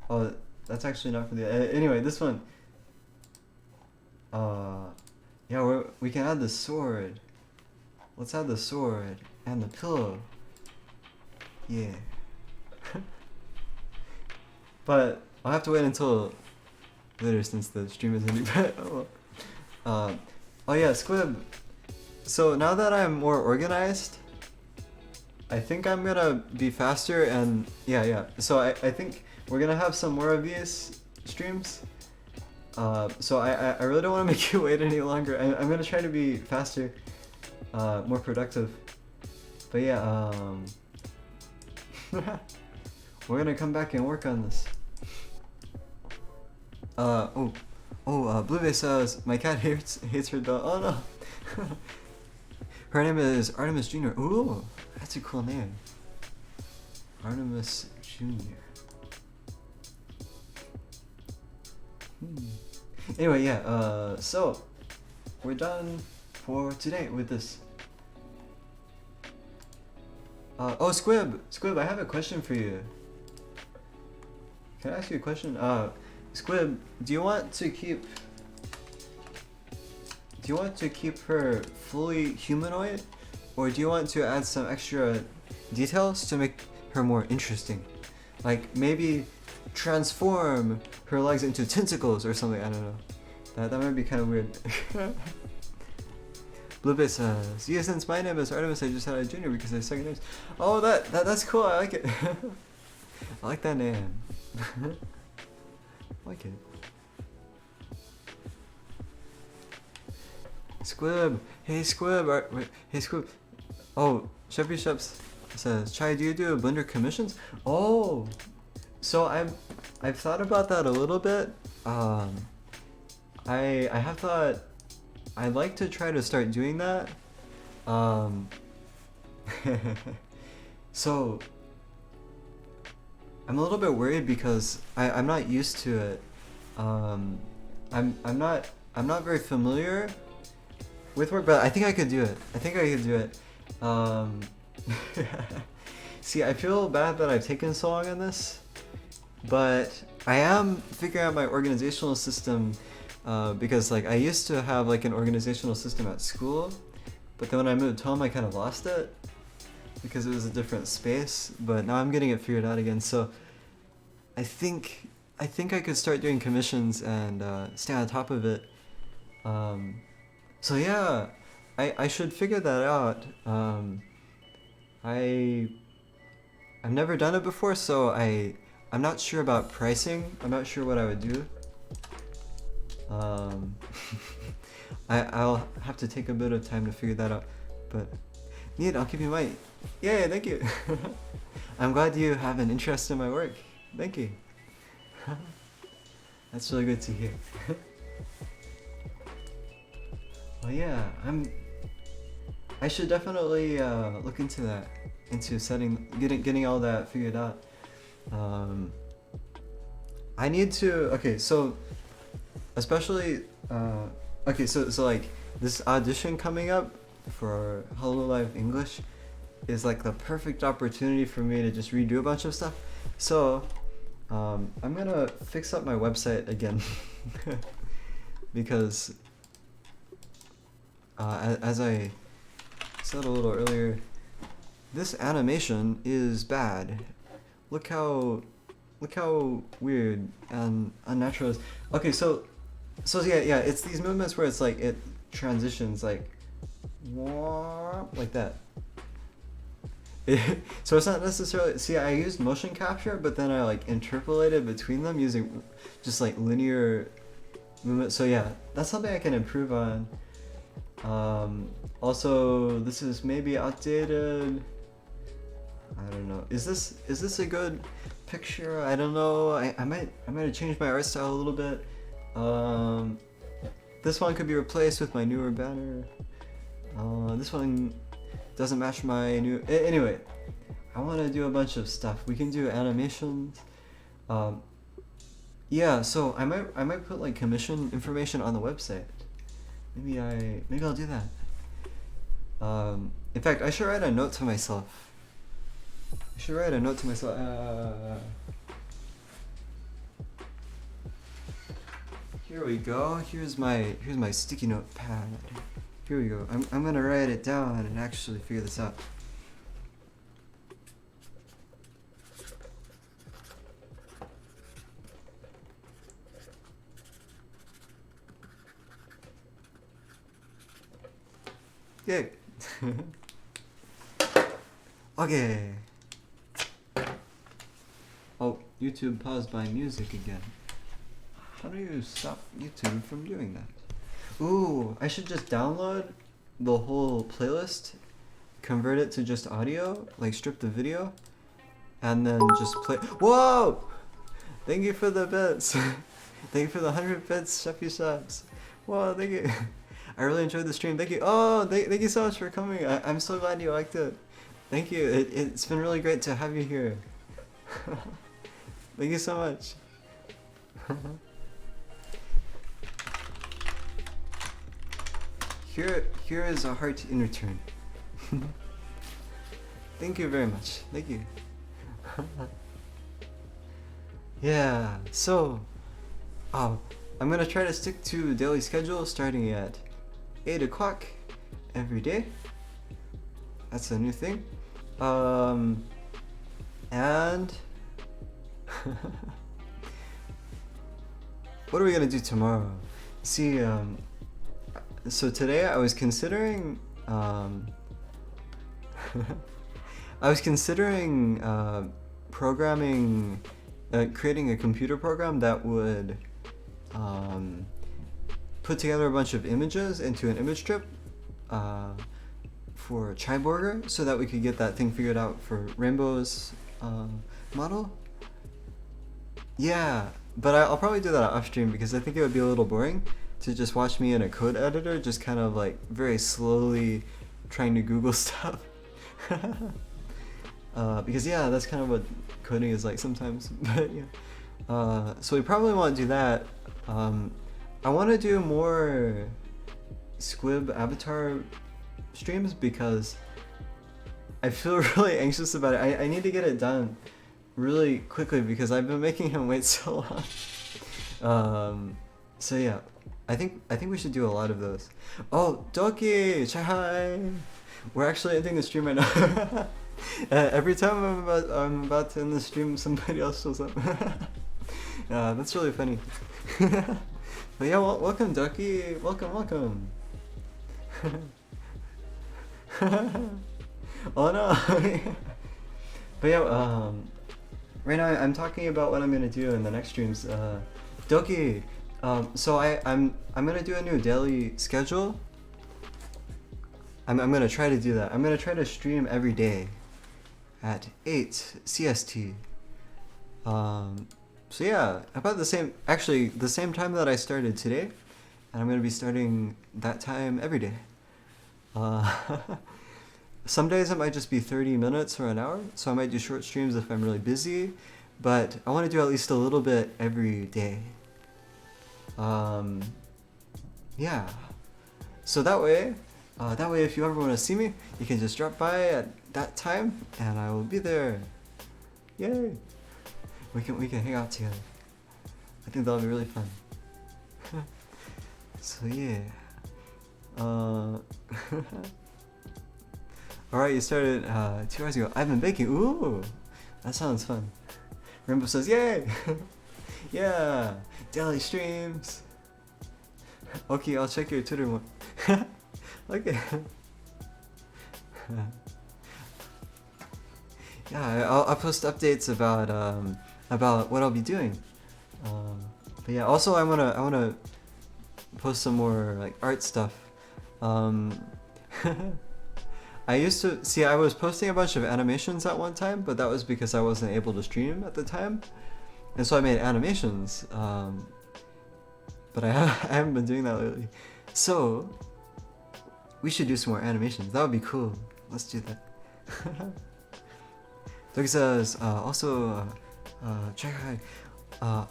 Oh, that's actually not for the... anyway, this one. Yeah, we can add the sword. Let's add the sword and the pillow. Yeah. But I'll have to wait until later since the stream is ending. But oh well. Oh yeah, Squib. So now that I'm more organized, I think I'm gonna be faster and yeah. So I think we're gonna have some more of these streams. So I really don't want to make you wait any longer. I'm gonna try to be faster, more productive. But yeah, we're gonna come back and work on this. Blue Bay says my cat hates her dog. Oh no. Her name is Artemis Jr. Ooh, that's a cool name. Artemis Jr. Anyway, yeah, so we're done for today with this. Oh, Squib, I have a question for you. Can I ask you a question? Squib, do you want to keep her fully humanoid, or do you want to add some extra details to make her more interesting? Like maybe transform her legs into tentacles or something, I don't know. That might be kind of weird. Bluebit says, yeah, since my name is Artemis, I just had a junior because I have second names. Oh, that's cool. I like it. I like that name. I like it. Squib. Hey, Squib. Wait, hey, Squib. Oh, Sheppy Sheps says, Chai, do you do Blender commissions? Oh, so I've thought about that a little bit. I have thought I'd like to try to start doing that. So I'm a little bit worried because I'm not used to it. I'm not very familiar with work, but I think I could do it. I think I could do it. See, I feel bad that I've taken so long on this, but I am figuring out my organizational system because like I used to have like an organizational system at school, but then when I moved home I kind of lost it because it was a different space, but now I'm getting it figured out again. So I think I could start doing commissions and stay on top of it. So yeah, I should figure that out. I've never done it before, so I'm not sure about pricing. I'm not sure what I would do. I'll have to take a bit of time to figure that out. But neat, I'll keep you in mind. Yay, thank you. I'm glad you have an interest in my work. Thank you. That's really good to hear. Well, yeah, I should definitely look into that, into getting all that figured out. I need to. Okay, so especially okay, so like this audition coming up for Hello Live English is like the perfect opportunity for me to just redo a bunch of stuff. So I'm gonna fix up my website again because as I said a little earlier, this animation is bad. Look how weird and unnatural it is. Okay, so yeah, it's these movements where it's like it transitions like that. So it's not necessarily, see, I used motion capture, but then I like interpolated between them using just like linear movement. So yeah, that's something I can improve on. Also, this is maybe outdated. I don't know. Is this a good picture? I don't know. I might have changed my art style a little bit. This one could be replaced with my newer banner. This one doesn't match my new. Anyway, I want to do a bunch of stuff. We can do animations. Yeah. So I might put like commission information on the website. Maybe I'll do that. In fact, I should write a note to myself. Here we go. Here's my sticky note pad. Here we go. I'm gonna write it down and actually figure this out. Yay. Okay. Oh, YouTube paused my music again. How do you stop YouTube from doing that? Ooh, I should just download the whole playlist, convert it to just audio, like strip the video, and then just play. Whoa! Thank you for the bits. Thank you for the 100 bits, Chefy Subs. Whoa, thank you. I really enjoyed the stream. Thank you. Oh, thank you so much for coming. I'm so glad you liked it. Thank you. It's been really great to have you here. Thank you so much. Here is a heart in return. Thank you very much. Thank you. Yeah, so I'm gonna try to stick to a daily schedule starting at 8 o'clock every day. That's a new thing. And what are we gonna do tomorrow? See, So today I was considering I was considering programming, creating a computer program that would put together a bunch of images into an image strip for Chiborger, so that we could get that thing figured out for Rainbow's model. Yeah, but I'll probably do that off stream because I think it would be a little boring to just watch me in a code editor just kind of like very slowly trying to Google stuff. Because yeah, that's kind of what coding is like sometimes. But yeah, so we probably want to do that. I want to do more Squib Avatar streams because I feel really anxious about it. I need to get it done really quickly because I've been making him wait so long. So yeah, I think we should do a lot of those. Oh, Doki, hi. We're actually ending the stream right now. Every time I'm about to end the stream, somebody else shows up. That's really funny. But yeah, welcome Ducky. Welcome. Oh no. But yeah, right now I'm talking about what I'm gonna do in the next streams. Doki, so I'm gonna do a new daily schedule. I'm gonna try to do that. I'm gonna try to stream every day at 8 CST. So yeah, about the same time that I started today, and I'm gonna be starting that time every day. Some days it might just be 30 minutes or an hour, so I might do short streams if I'm really busy, but I want to do at least a little bit every day. Yeah. So that way if you ever want to see me, you can just drop by at that time, and I will be there. Yay! We can hang out together. I think that'll be really fun. So yeah. Alright, you started 2 hours ago. I've been baking. Ooh, that sounds fun. Rainbow says, yay! Yeah, daily streams. Okay, I'll check your Twitter more. Okay. Yeah, I'll post updates about what I'll be doing. But yeah, also I wanna post some more like art stuff. I used to see I was posting a bunch of animations at one time, but that was because I wasn't able to stream at the time, and so I made animations. But I haven't been doing that lately. So we should do some more animations. That would be cool. Let's do that. Doki says also check hi.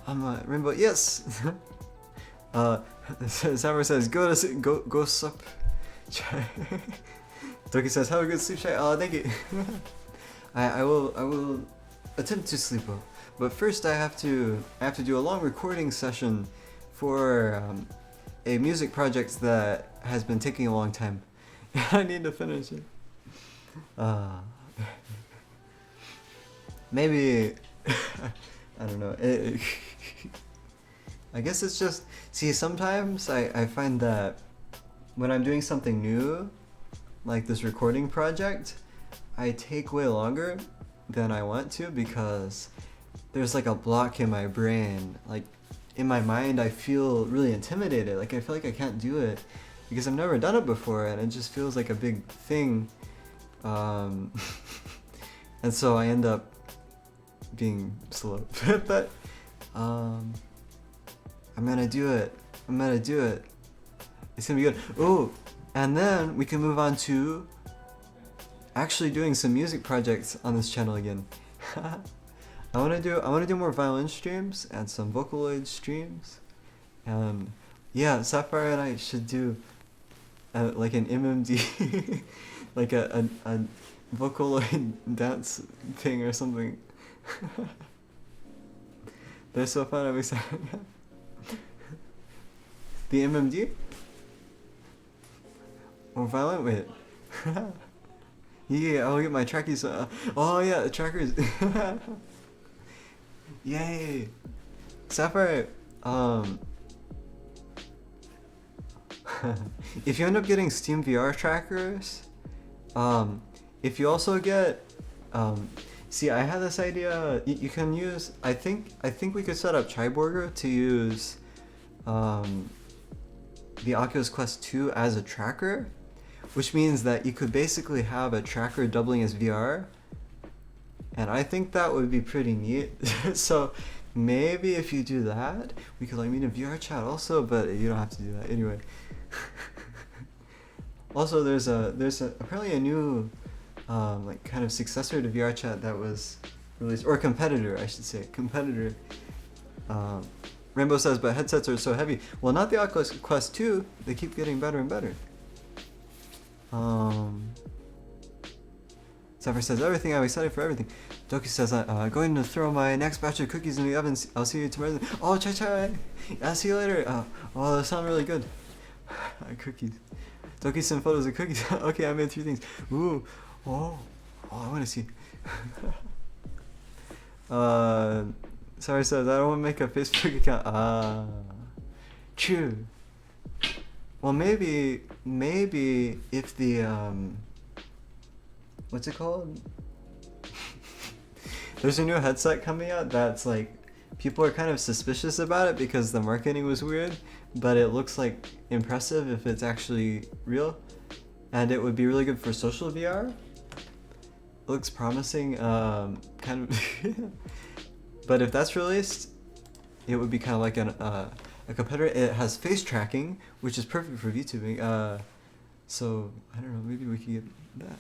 I'm a Rainbow. Yes. Samara says go sup. Doki says have a good sleep, Chai. Thank you. I will attempt to sleep well, but first I have to do a long recording session for a music project that has been taking a long time. I need to finish it. Maybe I don't know. I guess it's just, see, sometimes I find that when I'm doing something new, like this recording project, I take way longer than I want to because there's like a block in my brain. Like in my mind, I feel really intimidated. Like I feel like I can't do it because I've never done it before, and it just feels like a big thing. And so I end up being slow. But I'm gonna do it. It's gonna be good. Oh, and then we can move on to actually doing some music projects on this channel again. I wanna do more violin streams and some Vocaloid streams, and yeah, Sapphire and I should do like an MMD, like a Vocaloid dance thing or something. They're so fun. I'm excited. The MMD? Or violin? Wait. Yeah, I'll get my trackies. Oh yeah, the trackers. Yay! Sapphire, if you end up getting Steam VR trackers, if you also get, see, I had this idea. You can use. I think we could set up Triborger to use, the Oculus Quest 2 as a tracker, which means that you could basically have a tracker doubling as VR. And I think that would be pretty neat. So maybe if you do that, we could like meet in VR chat also, but you don't have to do that anyway. Also, there's apparently a new like kind of successor to VR chat that was released, or competitor, I should say, competitor. Rainbow says, but headsets are so heavy. Well, not the Oculus Quest 2. They keep getting better and better. Zephyr says, everything, I'm excited for everything. Doki says, going to throw my next batch of cookies in the oven. I'll see you tomorrow. Oh, chai chai. I'll see you later. Oh, that sounds really good. Cookies. Doki sent photos of cookies. Okay, I made 3 things. Ooh. Oh, I want to see. Sorry says, I don't want to make a Facebook account. True. Well, maybe if the, what's it called? There's a new headset coming out that's like, people are kind of suspicious about it because the marketing was weird, but it looks like impressive if it's actually real, and it would be really good for social VR. It looks promising, kind of. But if that's released, it would be kind of like a competitor. It has face tracking, which is perfect for VTubing. So I don't know, maybe we could get that.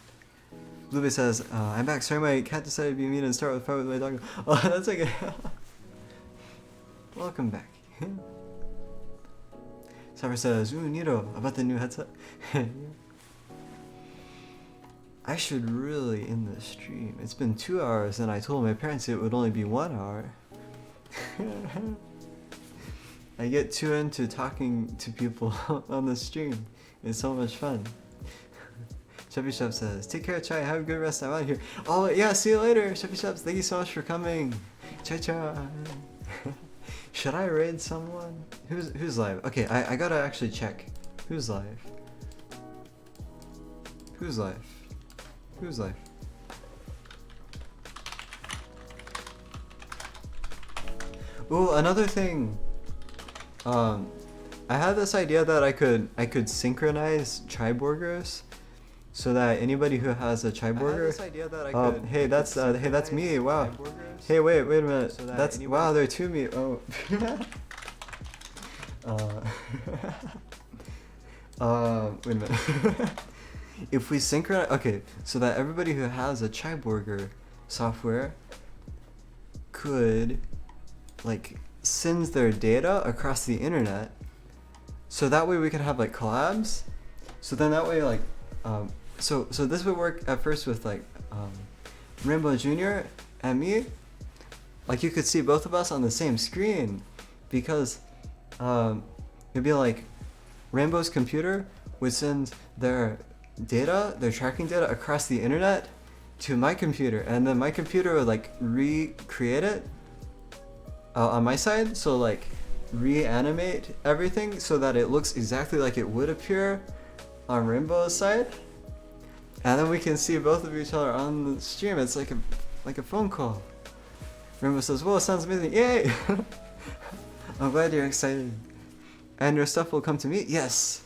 Bluebay says, I'm back. Sorry, my cat decided to be mean and start with fight with my dog. Oh, that's okay. Welcome back. Cypher says, ooh, Nito, about the new headset. I should really end the stream. It's been 2 hours and I told my parents it would only be 1 hour. I get too into talking to people on the stream. It's so much fun. Chubby Chef says, take care, Chai. Have a good rest. I'm out of here. Oh, yeah, see you later, Chubby Chef. Thank you so much for coming. Chai Chai. Should I raid someone? Who's live? Okay, I gotta actually check. Who's live? Who's live? Who's live? Ooh, another thing. I had this idea that I could synchronize Triborgers, so that anybody who has a Triborger. Hey, that's me. Wow. Hey, wait a minute. So that's wow. There are 2 me. Oh. Wait a minute. If we synchronize, okay, so that everybody who has a Triborger software could like sends their data across the internet, so that way we can have like collabs. So then that way like so this would work at first with like Rainbow Jr. and me. Like you could see both of us on the same screen, because it'd be like Rainbow's computer would send their tracking data across the internet to my computer, and then my computer would like recreate it on my side, so like reanimate everything so that it looks exactly like it would appear on Rainbow's side, and then we can see both of each other on the stream. It's like a phone call. Rainbow says, "Whoa, sounds amazing! Yay!" I'm glad you're excited. And your stuff will come to me? Yes.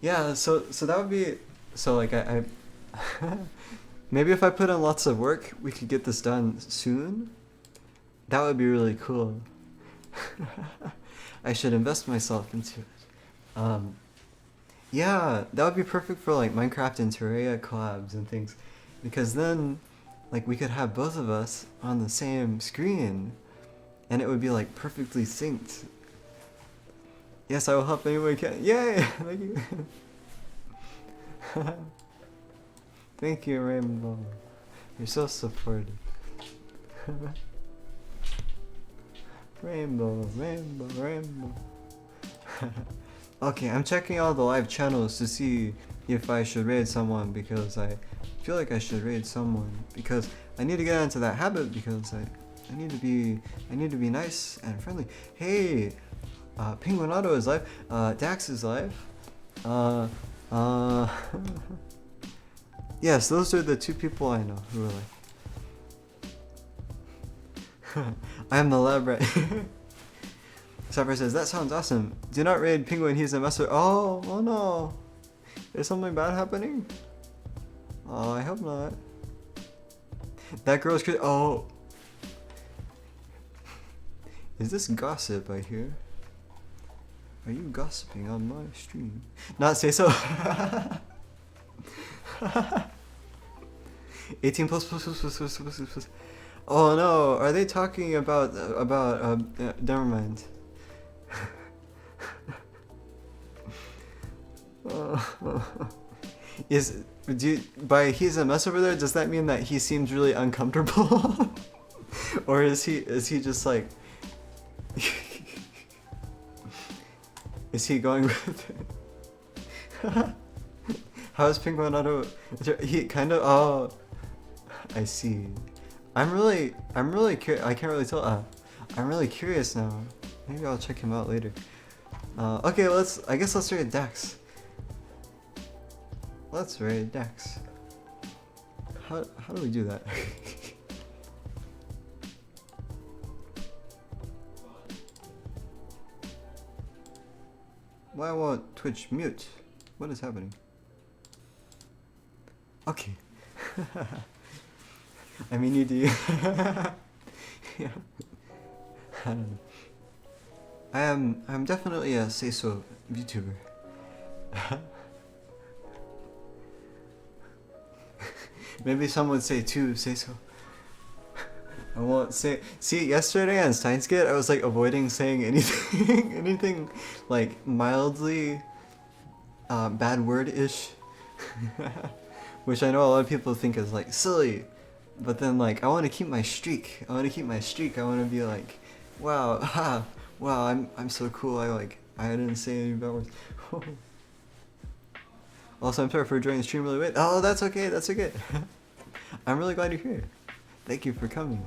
Yeah. So that would be. So like I maybe if I put in lots of work, we could get this done soon. That would be really cool. I should invest myself into it. Yeah, that would be perfect for like Minecraft and Terraria collabs and things, because then like we could have both of us on the same screen and it would be like perfectly synced. Yes, I will help any way I can. Yay! Thank you. Thank you, Rainbow. You're so supportive. Rainbow. Okay, I'm checking all the live channels to see if I should raid someone, because I feel like I should raid someone, because I need to get into that habit, because I need to be nice and friendly. Hey, Penguin Auto is live. Dax is live. Uh, yes, those are the two people I know who are like. I am the lab rat. Sapper says, that sounds awesome. Do not raid Penguin, he's a messer. Oh, oh no. Is something bad happening? Oh, I hope not. That girl's crazy. Oh. Is this gossip I hear? Are you gossiping on my stream? Not say so. 18 plus plus plus plus plus plus plus. Oh no, are they talking about never mind. By he's a mess over there, does that mean that he seems really uncomfortable? Or is he just like is he going with it? How is Penguin Auto? He kind of. Oh, I see. I'm really curious. I can't really tell. I'm really curious now. Maybe I'll check him out later. Okay, I guess let's raid Dex. Let's raid Dex. How do we do that? Why won't Twitch mute? What is happening? Okay. I mean, you do. Yeah. I don't know. I'm definitely a say so VTuber. Maybe some would say too say so. I won't say. See, yesterday on Steins Gate, I was like avoiding saying anything, anything like mildly bad word-ish, which I know a lot of people think is like silly, but then like I want to keep my streak. I want to be like, wow, ha, wow, I'm so cool. I didn't say any bad words. Also, I'm sorry for joining the stream really late. Oh, that's okay. That's okay. I'm really glad you're here. Thank you for coming.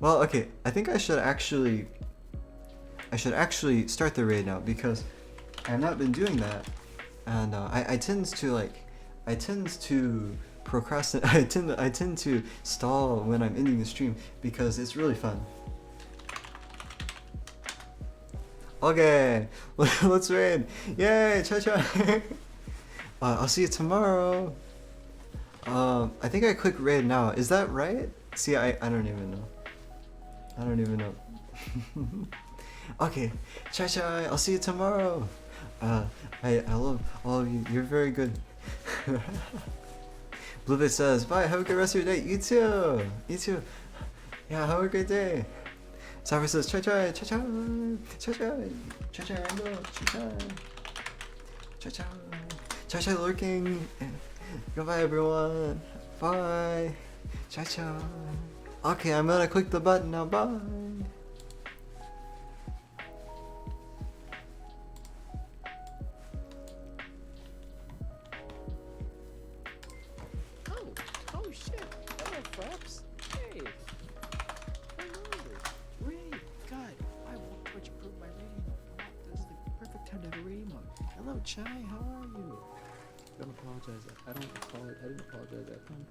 Well, okay. I think I should actually start the raid now because I've not been doing that, and I tend to procrastinate. I tend to stall when I'm ending the stream because it's really fun. Okay, let's raid. Yay, cha-cha. I'll see you tomorrow. I think I click raid now. Is that right? See, I don't even know. I don't even know. Okay, cha-cha, I'll see you tomorrow. I love all of you. You're very good. Bluebit says, bye, have a good rest of your day. You too. You too. Yeah, have a great day. Sapper says, cha-cha, cha-cha, cha-cha, cha-cha, rainbow, cha-cha, cha-cha, cha-cha lurking. Goodbye, everyone. Bye. Cha-cha. Okay, I'm gonna click the button now. Bye. Oh shit. Hello, Fraps. Hey. Hello. Raid. God, I want Twitch approve my rating. This is the perfect time to have a rating mode. Hello, Chai. How are you? Don't apologize. I didn't apologize that time.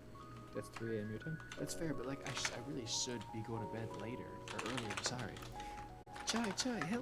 That's 3 a.m. your time. That's fair, but like I really should be going to bed later or earlier. Sorry. Chai, hello.